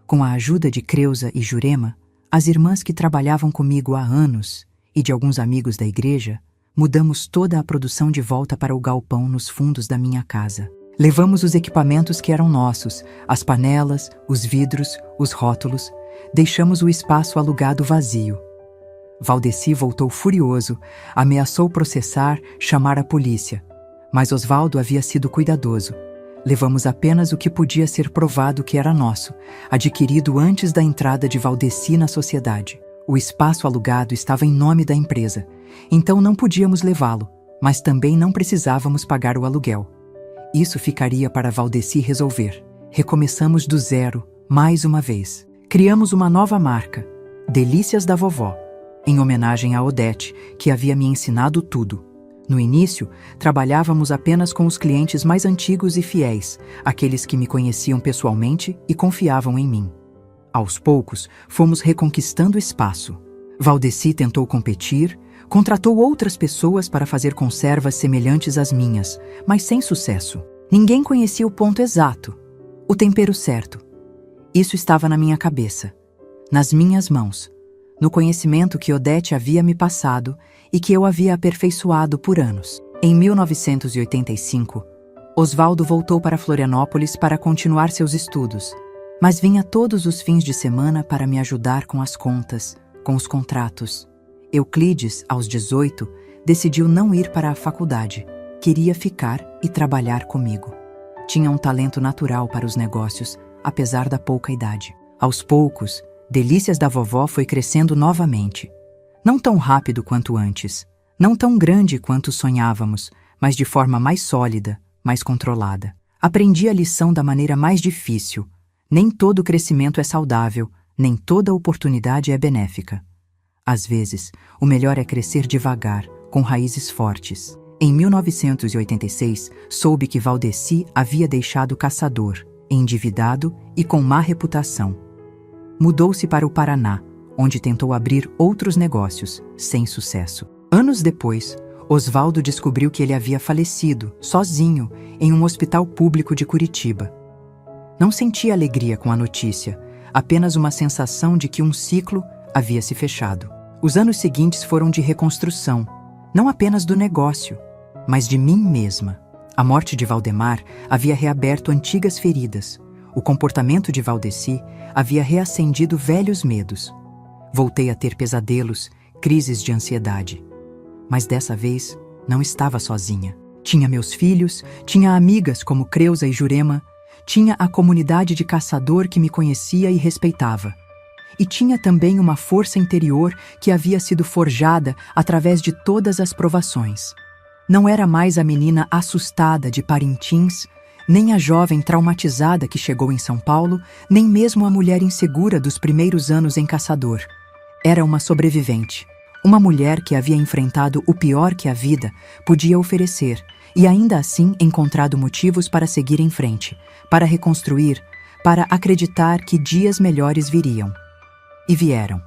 Com a ajuda de Creuza e Jurema, as irmãs que trabalhavam comigo há anos e de alguns amigos da igreja, mudamos toda a produção de volta para o galpão nos fundos da minha casa. Levamos os equipamentos que eram nossos, as panelas, os vidros, os rótulos, deixamos o espaço alugado vazio. Valdeci voltou furioso, ameaçou processar, chamar a polícia. Mas Osvaldo havia sido cuidadoso. Levamos apenas o que podia ser provado que era nosso, adquirido antes da entrada de Valdeci na sociedade. O espaço alugado estava em nome da empresa, então não podíamos levá-lo, mas também não precisávamos pagar o aluguel. Isso ficaria para Valdeci resolver. Recomeçamos do zero, mais uma vez. Criamos uma nova marca, Delícias da Vovó, em homenagem a Odete, que havia me ensinado tudo. No início, trabalhávamos apenas com os clientes mais antigos e fiéis, aqueles que me conheciam pessoalmente e confiavam em mim. Aos poucos, fomos reconquistando espaço. Valdeci tentou competir, contratou outras pessoas para fazer conservas semelhantes às minhas, mas sem sucesso. Ninguém conhecia o ponto exato, o tempero certo. Isso estava na minha cabeça, nas minhas mãos, no conhecimento que Odete havia me passado e que eu havia aperfeiçoado por anos. Em 1985, Osvaldo voltou para Florianópolis para continuar seus estudos, mas vinha todos os fins de semana para me ajudar com as contas, com os contratos. Euclides, aos 18, decidiu não ir para a faculdade. Queria ficar e trabalhar comigo. Tinha um talento natural para os negócios, apesar da pouca idade. Aos poucos, Delícias da Vovó foi crescendo novamente. Não tão rápido quanto antes, não tão grande quanto sonhávamos, mas de forma mais sólida, mais controlada. Aprendi a lição da maneira mais difícil. Nem todo crescimento é saudável, nem toda oportunidade é benéfica. Às vezes, o melhor é crescer devagar, com raízes fortes. Em 1986, soube que Valdeci havia deixado Caçador, endividado e com má reputação. Mudou-se para o Paraná, onde tentou abrir outros negócios, sem sucesso. Anos depois, Osvaldo descobriu que ele havia falecido, sozinho, em um hospital público de Curitiba. Não sentia alegria com a notícia, apenas uma sensação de que um ciclo havia se fechado. Os anos seguintes foram de reconstrução, não apenas do negócio, mas de mim mesma. A morte de Valdemar havia reaberto antigas feridas. O comportamento de Valdeci havia reacendido velhos medos. Voltei a ter pesadelos, crises de ansiedade. Mas dessa vez, não estava sozinha. Tinha meus filhos, tinha amigas como Creuza e Jurema, tinha a comunidade de caçador que me conhecia e respeitava. E tinha também uma força interior que havia sido forjada através de todas as provações. Não era mais a menina assustada de Parintins, nem a jovem traumatizada que chegou em São Paulo, nem mesmo a mulher insegura dos primeiros anos em Caçador. Era uma sobrevivente. Uma mulher que havia enfrentado o pior que a vida podia oferecer e ainda assim encontrado motivos para seguir em frente, para reconstruir, para acreditar que dias melhores viriam. E vieram.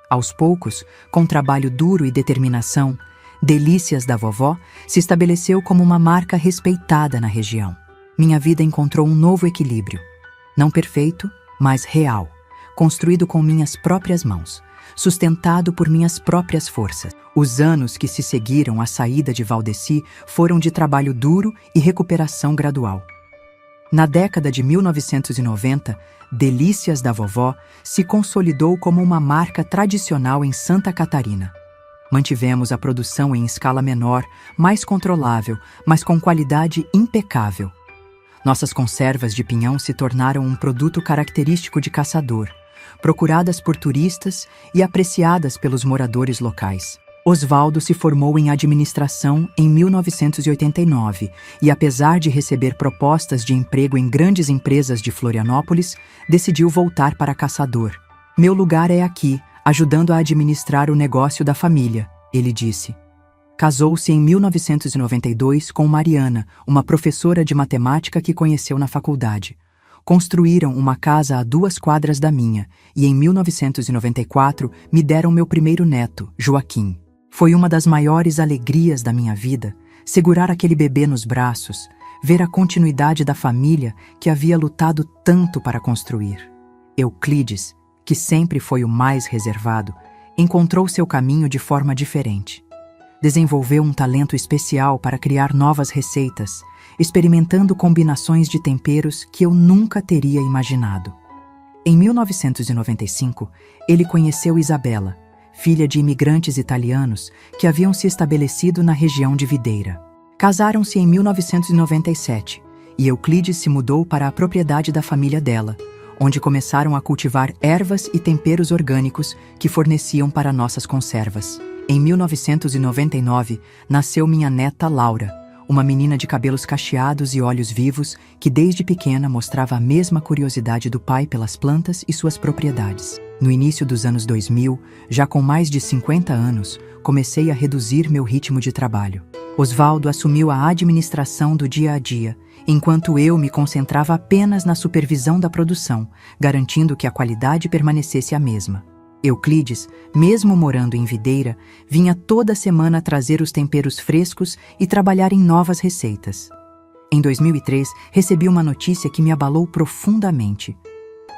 Aos poucos, com trabalho duro e determinação, Delícias da Vovó se estabeleceu como uma marca respeitada na região. Minha vida encontrou um novo equilíbrio. Não perfeito, mas real, construído com minhas próprias mãos, sustentado por minhas próprias forças. Os anos que se seguiram à saída de Valdeci foram de trabalho duro e recuperação gradual. Na década de 1990, Delícias da Vovó se consolidou como uma marca tradicional em Santa Catarina. Mantivemos a produção em escala menor, mais controlável, mas com qualidade impecável. Nossas conservas de pinhão se tornaram um produto característico de Caçador, procuradas por turistas e apreciadas pelos moradores locais. Osvaldo se formou em administração em 1989 e, apesar de receber propostas de emprego em grandes empresas de Florianópolis, decidiu voltar para Caçador. Meu lugar é aqui, ajudando a administrar o negócio da família, ele disse. Casou-se em 1992 com Mariana, uma professora de matemática que conheceu na faculdade. Construíram uma casa a 2 quadras da minha e, em 1994, me deram meu primeiro neto, Joaquim. Foi uma das maiores alegrias da minha vida segurar aquele bebê nos braços, ver a continuidade da família que havia lutado tanto para construir. Euclides, que sempre foi o mais reservado, encontrou seu caminho de forma diferente. Desenvolveu um talento especial para criar novas receitas, experimentando combinações de temperos que eu nunca teria imaginado. Em 1995, ele conheceu Isabela, filha de imigrantes italianos que haviam se estabelecido na região de Videira. Casaram-se em 1997 e Euclides se mudou para a propriedade da família dela, onde começaram a cultivar ervas e temperos orgânicos que forneciam para nossas conservas. Em 1999, nasceu minha neta Laura, uma menina de cabelos cacheados e olhos vivos que desde pequena mostrava a mesma curiosidade do pai pelas plantas e suas propriedades. No início dos anos 2000, já com mais de 50 anos, comecei a reduzir meu ritmo de trabalho. Osvaldo assumiu a administração do dia a dia, enquanto eu me concentrava apenas na supervisão da produção, garantindo que a qualidade permanecesse a mesma. Euclides, mesmo morando em Videira, vinha toda semana trazer os temperos frescos e trabalhar em novas receitas. Em 2003, recebi uma notícia que me abalou profundamente.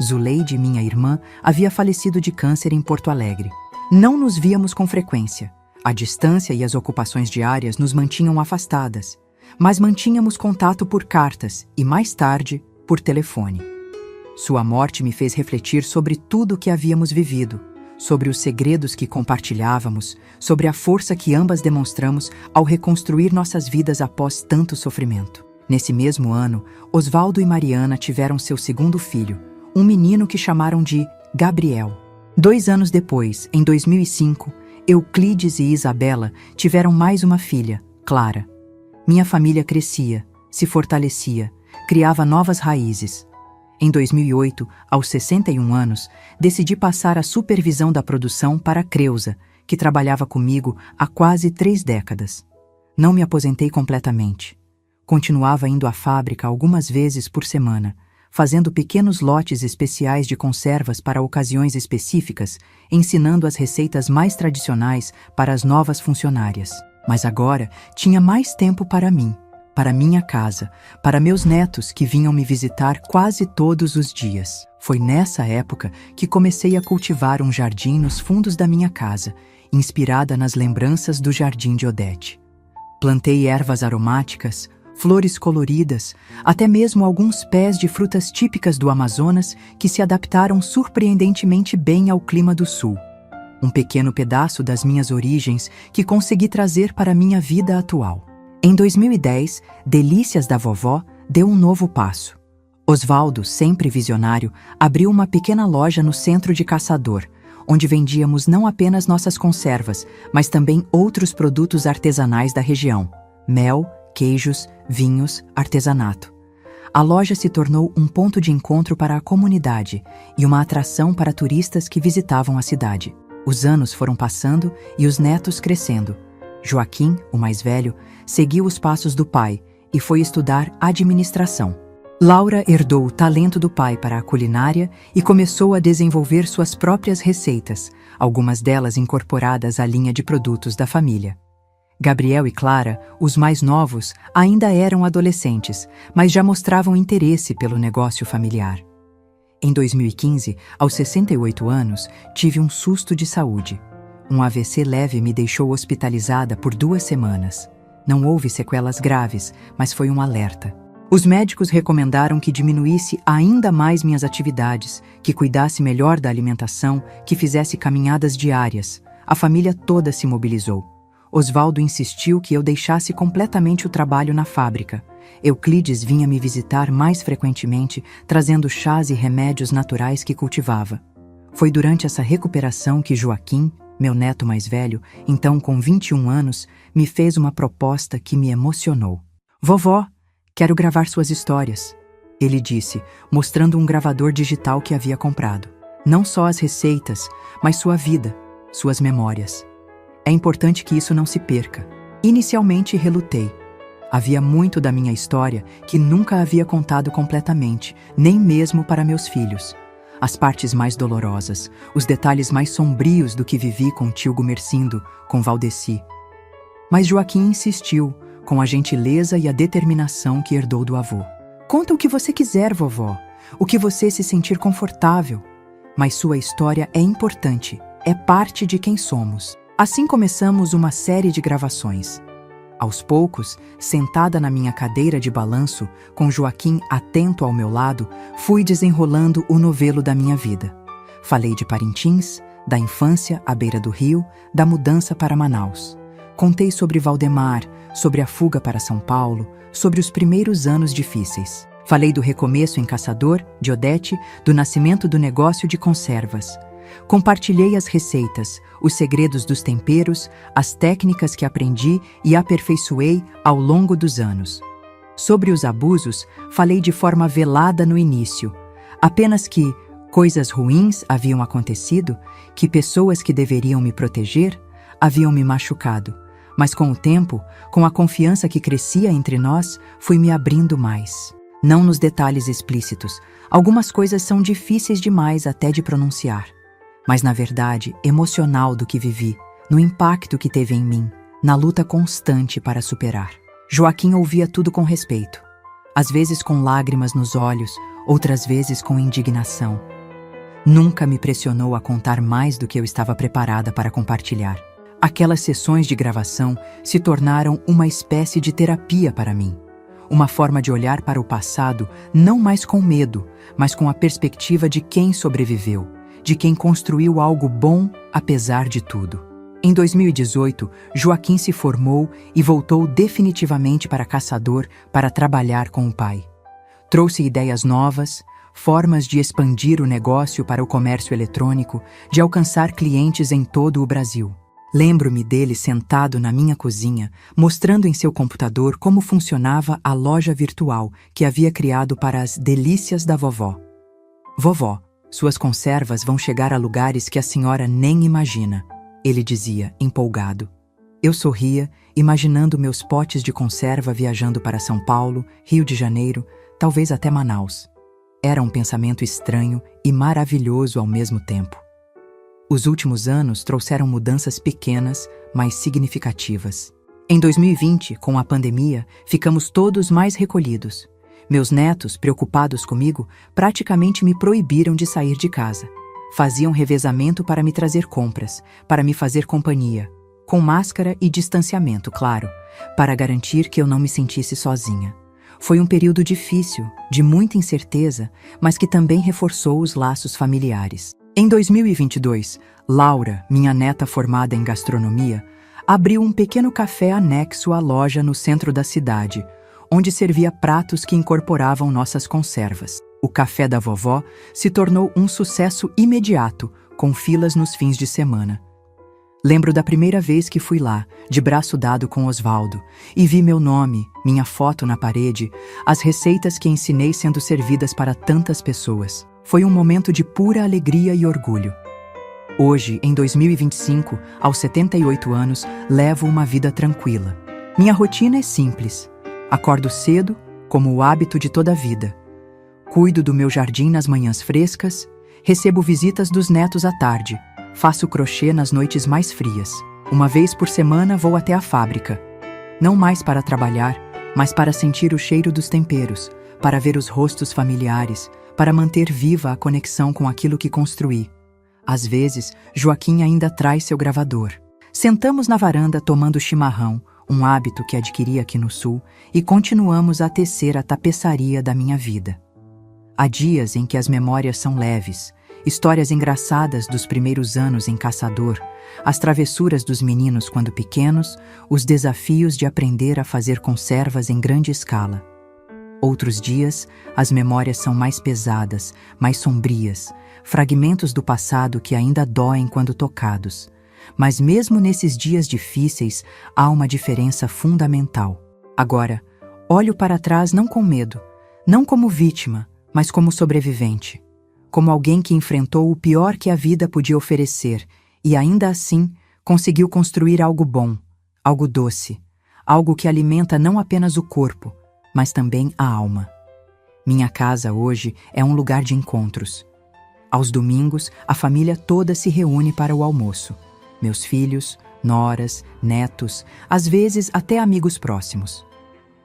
Zuleide, minha irmã, havia falecido de câncer em Porto Alegre. Não nos víamos com frequência. A distância e as ocupações diárias nos mantinham afastadas, mas mantínhamos contato por cartas e, mais tarde, por telefone. Sua morte me fez refletir sobre tudo o que havíamos vivido, sobre os segredos que compartilhávamos, sobre a força que ambas demonstramos ao reconstruir nossas vidas após tanto sofrimento. Nesse mesmo ano, Osvaldo e Mariana tiveram seu segundo filho, um menino que chamaram de Gabriel. 2 anos depois, em 2005, Euclides e Isabela tiveram mais uma filha, Clara. Minha família crescia, se fortalecia, criava novas raízes. Em 2008, aos 61 anos, decidi passar a supervisão da produção para a Creuza, que trabalhava comigo há quase 3 décadas. Não me aposentei completamente. Continuava indo à fábrica algumas vezes por semana, fazendo pequenos lotes especiais de conservas para ocasiões específicas, ensinando as receitas mais tradicionais para as novas funcionárias. Mas agora tinha mais tempo para mim, para minha casa, para meus netos que vinham me visitar quase todos os dias. Foi nessa época que comecei a cultivar um jardim nos fundos da minha casa, inspirada nas lembranças do jardim de Odete. Plantei ervas aromáticas, flores coloridas, até mesmo alguns pés de frutas típicas do Amazonas que se adaptaram surpreendentemente bem ao clima do sul. Um pequeno pedaço das minhas origens que consegui trazer para a minha vida atual. Em 2010, Delícias da Vovó deu um novo passo. Osvaldo, sempre visionário, abriu uma pequena loja no centro de Caçador, onde vendíamos não apenas nossas conservas, mas também outros produtos artesanais da região: mel, queijos, vinhos, artesanato. A loja se tornou um ponto de encontro para a comunidade e uma atração para turistas que visitavam a cidade. Os anos foram passando e os netos crescendo. Joaquim, o mais velho, seguiu os passos do pai e foi estudar administração. Laura herdou o talento do pai para a culinária e começou a desenvolver suas próprias receitas, algumas delas incorporadas à linha de produtos da família. Gabriel e Clara, os mais novos, ainda eram adolescentes, mas já mostravam interesse pelo negócio familiar. Em 2015, aos 68 anos, tive um susto de saúde. Um AVC leve me deixou hospitalizada por 2 semanas. Não houve sequelas graves, mas foi um alerta. Os médicos recomendaram que diminuísse ainda mais minhas atividades, que cuidasse melhor da alimentação, que fizesse caminhadas diárias. A família toda se mobilizou. Osvaldo insistiu que eu deixasse completamente o trabalho na fábrica. Euclides vinha me visitar mais frequentemente, trazendo chás e remédios naturais que cultivava. Foi durante essa recuperação que Joaquim, meu neto mais velho, então com 21 anos, me fez uma proposta que me emocionou. "Vovó, quero gravar suas histórias", ele disse, mostrando um gravador digital que havia comprado. "Não só as receitas, mas sua vida, suas memórias. É importante que isso não se perca." Inicialmente relutei. Havia muito da minha história que nunca havia contado completamente, nem mesmo para meus filhos. As partes mais dolorosas, os detalhes mais sombrios do que vivi com tio Gumercindo, com Valdeci. Mas Joaquim insistiu, com a gentileza e a determinação que herdou do avô. "Conta o que você quiser, vovó, o que você se sentir confortável. Mas sua história é importante, é parte de quem somos." Assim começamos uma série de gravações. Aos poucos, sentada na minha cadeira de balanço, com Joaquim atento ao meu lado, fui desenrolando o novelo da minha vida. Falei de Parintins, da infância à beira do rio, da mudança para Manaus. Contei sobre Valdemar, sobre a fuga para São Paulo, sobre os primeiros anos difíceis. Falei do recomeço em Caçador, de Odete, do nascimento do negócio de conservas. Compartilhei as receitas, os segredos dos temperos, as técnicas que aprendi e aperfeiçoei ao longo dos anos. Sobre os abusos, falei de forma velada no início, apenas que coisas ruins haviam acontecido, que pessoas que deveriam me proteger haviam me machucado. Mas com o tempo, com a confiança que crescia entre nós, fui me abrindo mais. Não nos detalhes explícitos, algumas coisas são difíceis demais até de pronunciar. Mas na verdade emocional do que vivi, no impacto que teve em mim, na luta constante para superar. Joaquim ouvia tudo com respeito, às vezes com lágrimas nos olhos, outras vezes com indignação. Nunca me pressionou a contar mais do que eu estava preparada para compartilhar. Aquelas sessões de gravação se tornaram uma espécie de terapia para mim. Uma forma de olhar para o passado não mais com medo, mas com a perspectiva de quem sobreviveu, de quem construiu algo bom apesar de tudo. Em 2018, Joaquim se formou e voltou definitivamente para Caçador para trabalhar com o pai. Trouxe ideias novas, formas de expandir o negócio para o comércio eletrônico, de alcançar clientes em todo o Brasil. Lembro-me dele sentado na minha cozinha, mostrando em seu computador como funcionava a loja virtual que havia criado para as delícias da vovó. Vovó, suas conservas vão chegar a lugares que a senhora nem imagina, ele dizia, empolgado. Eu sorria, imaginando meus potes de conserva viajando para São Paulo, Rio de Janeiro, talvez até Manaus. Era um pensamento estranho e maravilhoso ao mesmo tempo. Os últimos anos trouxeram mudanças pequenas, mas significativas. Em 2020, com a pandemia, ficamos todos mais recolhidos. Meus netos, preocupados comigo, praticamente me proibiram de sair de casa. Faziam revezamento para me trazer compras, para me fazer companhia, com máscara e distanciamento, claro, para garantir que eu não me sentisse sozinha. Foi um período difícil, de muita incerteza, mas que também reforçou os laços familiares. Em 2022, Laura, minha neta formada em gastronomia, abriu um pequeno café anexo à loja no centro da cidade, onde servia pratos que incorporavam nossas conservas. O café da vovó se tornou um sucesso imediato, com filas nos fins de semana. Lembro da primeira vez que fui lá, de braço dado com Osvaldo, e vi meu nome, minha foto na parede, as receitas que ensinei sendo servidas para tantas pessoas. Foi um momento de pura alegria e orgulho. Hoje, em 2025, aos 78 anos, levo uma vida tranquila. Minha rotina é simples. Acordo cedo, como o hábito de toda a vida. Cuido do meu jardim nas manhãs frescas, recebo visitas dos netos à tarde, faço crochê nas noites mais frias. Uma vez por semana vou até a fábrica. Não mais para trabalhar, mas para sentir o cheiro dos temperos, para ver os rostos familiares, para manter viva a conexão com aquilo que construí. Às vezes, Joaquim ainda traz seu gravador. Sentamos na varanda tomando chimarrão, um hábito que adquiri aqui no Sul, e continuamos a tecer a tapeçaria da minha vida. Há dias em que as memórias são leves, histórias engraçadas dos primeiros anos em Caçador, as travessuras dos meninos quando pequenos, os desafios de aprender a fazer conservas em grande escala. Outros dias, as memórias são mais pesadas, mais sombrias, fragmentos do passado que ainda doem quando tocados. Mas mesmo nesses dias difíceis, há uma diferença fundamental. Agora, olho para trás não com medo, não como vítima, mas como sobrevivente. Como alguém que enfrentou o pior que a vida podia oferecer e, ainda assim, conseguiu construir algo bom, algo doce, algo que alimenta não apenas o corpo, mas também a alma. Minha casa hoje é um lugar de encontros. Aos domingos, a família toda se reúne para o almoço. Meus filhos, noras, netos, às vezes até amigos próximos.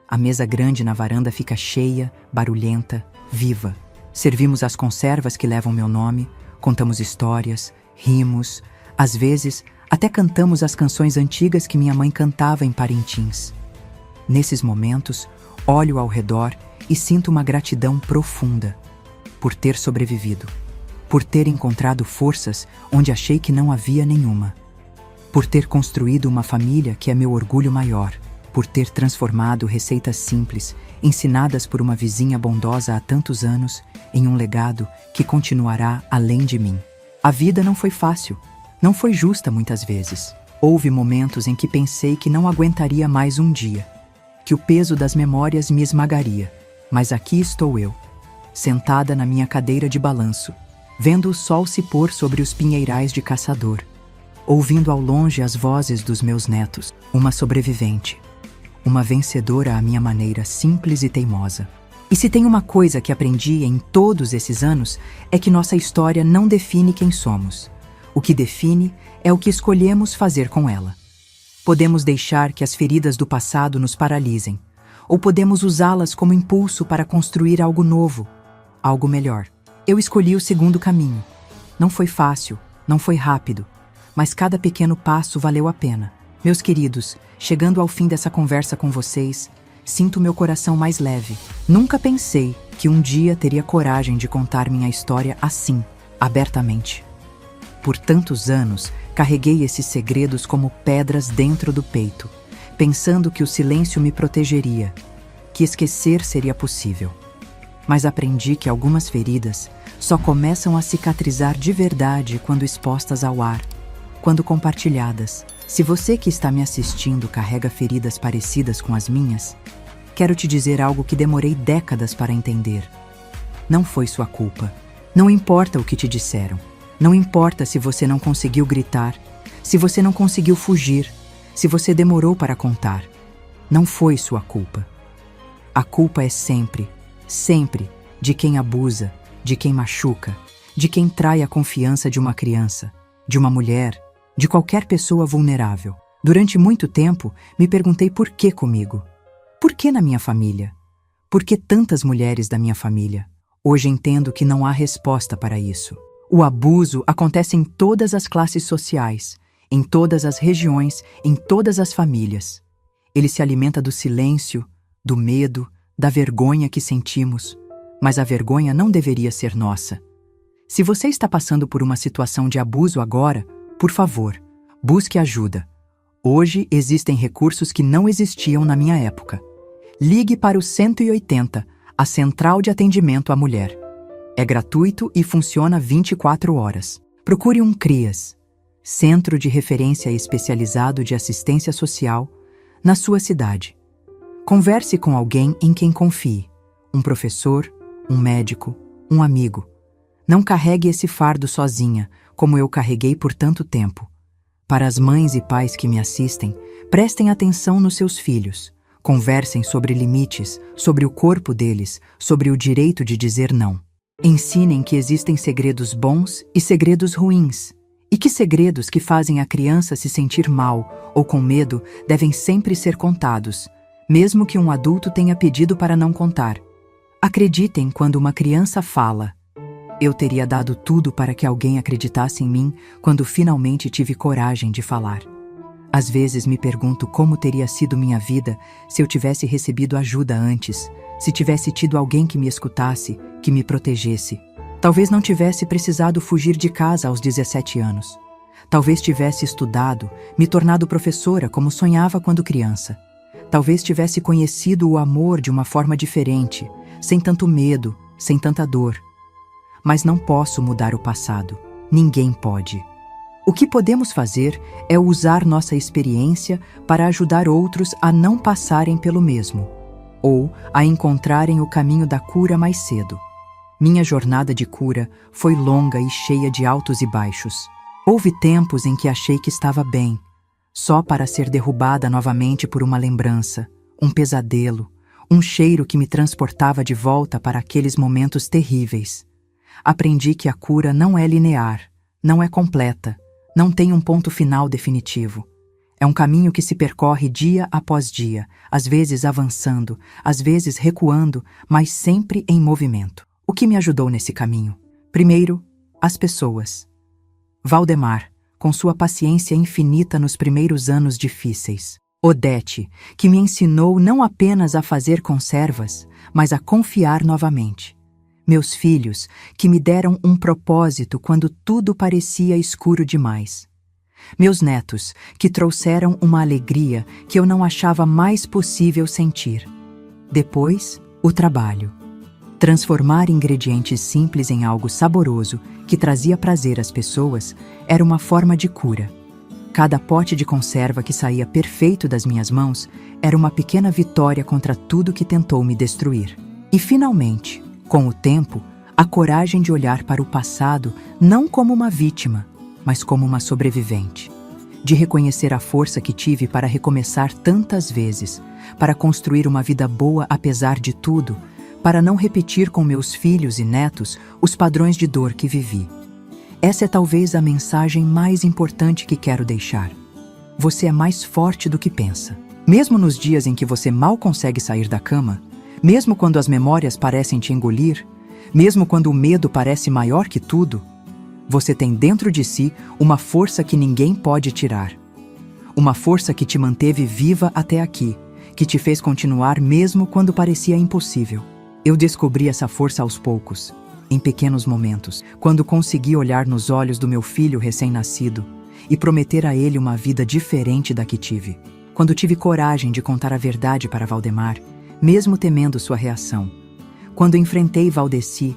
A mesa grande na varanda fica cheia, barulhenta, viva. Servimos as conservas que levam meu nome, contamos histórias, rimos, às vezes até cantamos as canções antigas que minha mãe cantava em Parintins. Nesses momentos, olho ao redor e sinto uma gratidão profunda por ter sobrevivido, por ter encontrado forças onde achei que não havia nenhuma, por ter construído uma família que é meu orgulho maior, por ter transformado receitas simples, ensinadas por uma vizinha bondosa há tantos anos, em um legado que continuará além de mim. A vida não foi fácil, não foi justa muitas vezes. Houve momentos em que pensei que não aguentaria mais um dia, que o peso das memórias me esmagaria. Mas aqui estou eu, sentada na minha cadeira de balanço, vendo o sol se pôr sobre os pinheirais de Caçador, ouvindo ao longe as vozes dos meus netos, uma sobrevivente, uma vencedora à minha maneira simples e teimosa. E se tem uma coisa que aprendi em todos esses anos, é que nossa história não define quem somos. O que define é o que escolhemos fazer com ela. Podemos deixar que as feridas do passado nos paralisem, ou podemos usá-las como impulso para construir algo novo, algo melhor. Eu escolhi o segundo caminho. Não foi fácil, não foi rápido, mas cada pequeno passo valeu a pena. Meus queridos, chegando ao fim dessa conversa com vocês, sinto meu coração mais leve. Nunca pensei que um dia teria coragem de contar minha história assim, abertamente. Por tantos anos, carreguei esses segredos como pedras dentro do peito, pensando que o silêncio me protegeria, que esquecer seria possível. Mas aprendi que algumas feridas só começam a cicatrizar de verdade quando expostas ao ar, quando compartilhadas. Se você que está me assistindo carrega feridas parecidas com as minhas, quero te dizer algo que demorei décadas para entender. Não foi sua culpa. Não importa o que te disseram. Não importa se você não conseguiu gritar, se você não conseguiu fugir, se você demorou para contar. Não foi sua culpa. A culpa é sempre, sempre de quem abusa, de quem machuca, de quem trai a confiança de uma criança, de uma mulher, de qualquer pessoa vulnerável. Durante muito tempo, me perguntei por que comigo? Por que na minha família? Por que tantas mulheres da minha família? Hoje entendo que não há resposta para isso. O abuso acontece em todas as classes sociais, em todas as regiões, em todas as famílias. Ele se alimenta do silêncio, do medo, da vergonha que sentimos, mas a vergonha não deveria ser nossa. Se você está passando por uma situação de abuso agora, por favor, busque ajuda. Hoje existem recursos que não existiam na minha época. Ligue para o 180, a Central de Atendimento à Mulher. É gratuito e funciona 24 horas. Procure um CRIAS, Centro de Referência Especializado de Assistência Social, na sua cidade. Converse com alguém em quem confie, um professor, um médico, um amigo. Não carregue esse fardo sozinha, como eu carreguei por tanto tempo. Para as mães e pais que me assistem, prestem atenção nos seus filhos. Conversem sobre limites, sobre o corpo deles, sobre o direito de dizer não. Ensinem que existem segredos bons e segredos ruins, e que segredos que fazem a criança se sentir mal ou com medo devem sempre ser contados, mesmo que um adulto tenha pedido para não contar. Acreditem quando uma criança fala. Eu teria dado tudo para que alguém acreditasse em mim quando finalmente tive coragem de falar. Às vezes me pergunto como teria sido minha vida se eu tivesse recebido ajuda antes, se tivesse tido alguém que me escutasse, que me protegesse. Talvez não tivesse precisado fugir de casa aos 17 anos. Talvez tivesse estudado, me tornado professora como sonhava quando criança. Talvez tivesse conhecido o amor de uma forma diferente, sem tanto medo, sem tanta dor. Mas não posso mudar o passado. Ninguém pode. O que podemos fazer é usar nossa experiência para ajudar outros a não passarem pelo mesmo, ou a encontrarem o caminho da cura mais cedo. Minha jornada de cura foi longa e cheia de altos e baixos. Houve tempos em que achei que estava bem, só para ser derrubada novamente por uma lembrança, um pesadelo, um cheiro que me transportava de volta para aqueles momentos terríveis. Aprendi que a cura não é linear, não é completa, não tem um ponto final definitivo. É um caminho que se percorre dia após dia, às vezes avançando, às vezes recuando, mas sempre em movimento. O que me ajudou nesse caminho? Primeiro, as pessoas. Valdemar, com sua paciência infinita nos primeiros anos difíceis. Odete, que me ensinou não apenas a fazer conservas, mas a confiar novamente. Meus filhos, que me deram um propósito quando tudo parecia escuro demais. Meus netos, que trouxeram uma alegria que eu não achava mais possível sentir. Depois, o trabalho. Transformar ingredientes simples em algo saboroso que trazia prazer às pessoas era uma forma de cura. Cada pote de conserva que saía perfeito das minhas mãos era uma pequena vitória contra tudo que tentou me destruir. E finalmente, com o tempo, a coragem de olhar para o passado não como uma vítima, mas como uma sobrevivente. De reconhecer a força que tive para recomeçar tantas vezes, para construir uma vida boa apesar de tudo, para não repetir com meus filhos e netos os padrões de dor que vivi. Essa é talvez a mensagem mais importante que quero deixar. Você é mais forte do que pensa. Mesmo nos dias em que você mal consegue sair da cama, mesmo quando as memórias parecem te engolir, mesmo quando o medo parece maior que tudo, você tem dentro de si uma força que ninguém pode tirar. Uma força que te manteve viva até aqui, que te fez continuar mesmo quando parecia impossível. Eu descobri essa força aos poucos, em pequenos momentos, quando consegui olhar nos olhos do meu filho recém-nascido e prometer a ele uma vida diferente da que tive. Quando tive coragem de contar a verdade para Valdemar, mesmo temendo sua reação. Quando enfrentei Valdeci,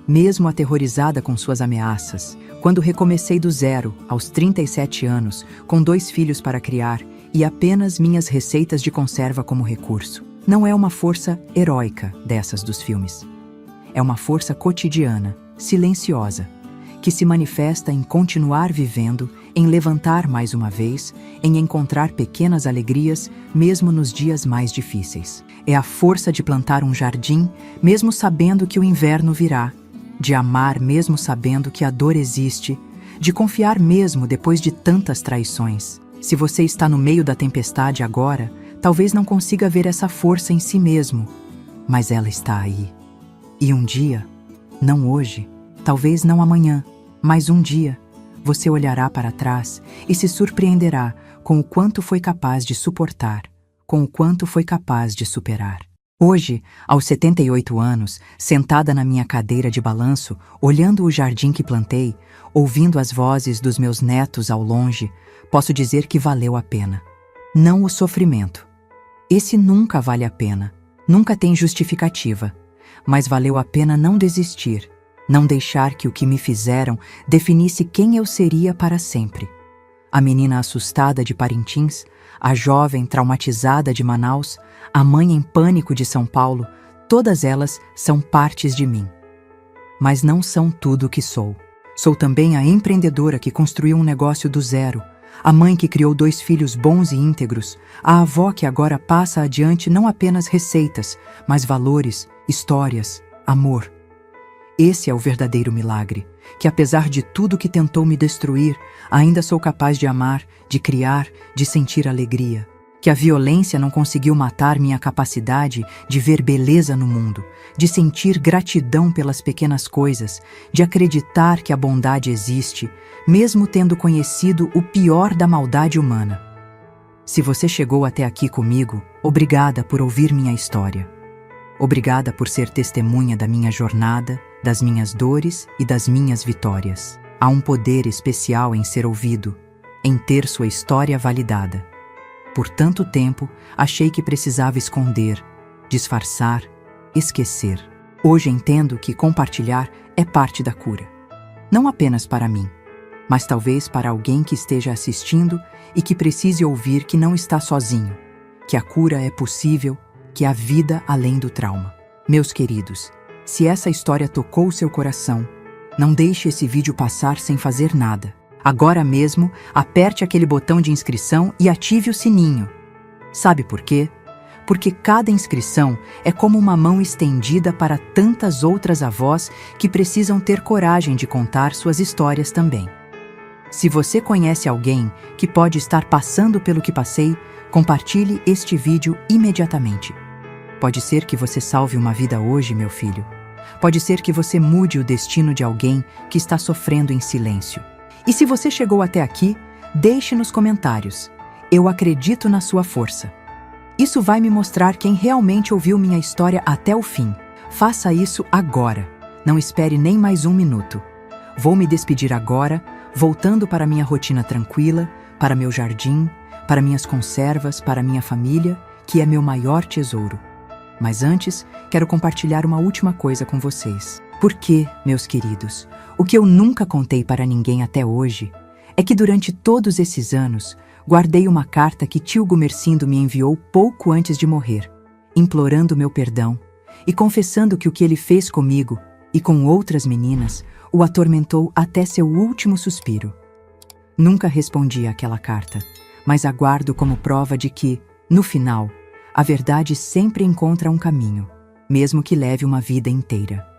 mesmo aterrorizada com suas ameaças. Quando recomecei do zero, aos 37 anos, com 2 filhos para criar e apenas minhas receitas de conserva como recurso. Não é uma força heróica dessas dos filmes. É uma força cotidiana, silenciosa, que se manifesta em continuar vivendo, em levantar mais uma vez, em encontrar pequenas alegrias, mesmo nos dias mais difíceis. É a força de plantar um jardim, mesmo sabendo que o inverno virá, de amar mesmo sabendo que a dor existe, de confiar mesmo depois de tantas traições. Se você está no meio da tempestade agora, talvez não consiga ver essa força em si mesmo, mas ela está aí. E um dia, não hoje, talvez não amanhã, mas um dia, você olhará para trás e se surpreenderá com o quanto foi capaz de suportar, com o quanto foi capaz de superar. Hoje, aos 78 anos, sentada na minha cadeira de balanço, olhando o jardim que plantei, ouvindo as vozes dos meus netos ao longe, posso dizer que valeu a pena. Não o sofrimento. Esse nunca vale a pena, nunca tem justificativa, mas valeu a pena não desistir, não deixar que o que me fizeram definisse quem eu seria para sempre. A menina assustada de Parintins, a jovem traumatizada de Manaus, a mãe em pânico de São Paulo, todas elas são partes de mim. Mas não são tudo o que sou. Sou também a empreendedora que construiu um negócio do zero, a mãe que criou 2 filhos bons e íntegros, a avó que agora passa adiante não apenas receitas, mas valores, histórias, amor. Esse é o verdadeiro milagre, que apesar de tudo que tentou me destruir, ainda sou capaz de amar, de criar, de sentir alegria. Que a violência não conseguiu matar minha capacidade de ver beleza no mundo, de sentir gratidão pelas pequenas coisas, de acreditar que a bondade existe, mesmo tendo conhecido o pior da maldade humana. Se você chegou até aqui comigo, obrigada por ouvir minha história. Obrigada por ser testemunha da minha jornada, das minhas dores e das minhas vitórias. Há um poder especial em ser ouvido, em ter sua história validada. Por tanto tempo, achei que precisava esconder, disfarçar, esquecer. Hoje entendo que compartilhar é parte da cura. Não apenas para mim, mas talvez para alguém que esteja assistindo e que precise ouvir que não está sozinho, que a cura é possível, que há vida além do trauma. Meus queridos, se essa história tocou seu coração, não deixe esse vídeo passar sem fazer nada. Agora mesmo, aperte aquele botão de inscrição e ative o sininho. Sabe por quê? Porque cada inscrição é como uma mão estendida para tantas outras avós que precisam ter coragem de contar suas histórias também. Se você conhece alguém que pode estar passando pelo que passei, compartilhe este vídeo imediatamente. Pode ser que você salve uma vida hoje, meu filho. Pode ser que você mude o destino de alguém que está sofrendo em silêncio. E se você chegou até aqui, deixe nos comentários. Eu acredito na sua força. Isso vai me mostrar quem realmente ouviu minha história até o fim. Faça isso agora. Não espere nem mais um minuto. Vou me despedir agora, voltando para minha rotina tranquila, para meu jardim, para minhas conservas, para minha família, que é meu maior tesouro. Mas antes, quero compartilhar uma última coisa com vocês. Porque, meus queridos, o que eu nunca contei para ninguém até hoje é que durante todos esses anos, guardei uma carta que tio Gumercindo me enviou pouco antes de morrer, implorando meu perdão e confessando que o que ele fez comigo e com outras meninas o atormentou até seu último suspiro. Nunca respondi àquela carta, mas aguardo como prova de que, no final, a verdade sempre encontra um caminho, mesmo que leve uma vida inteira.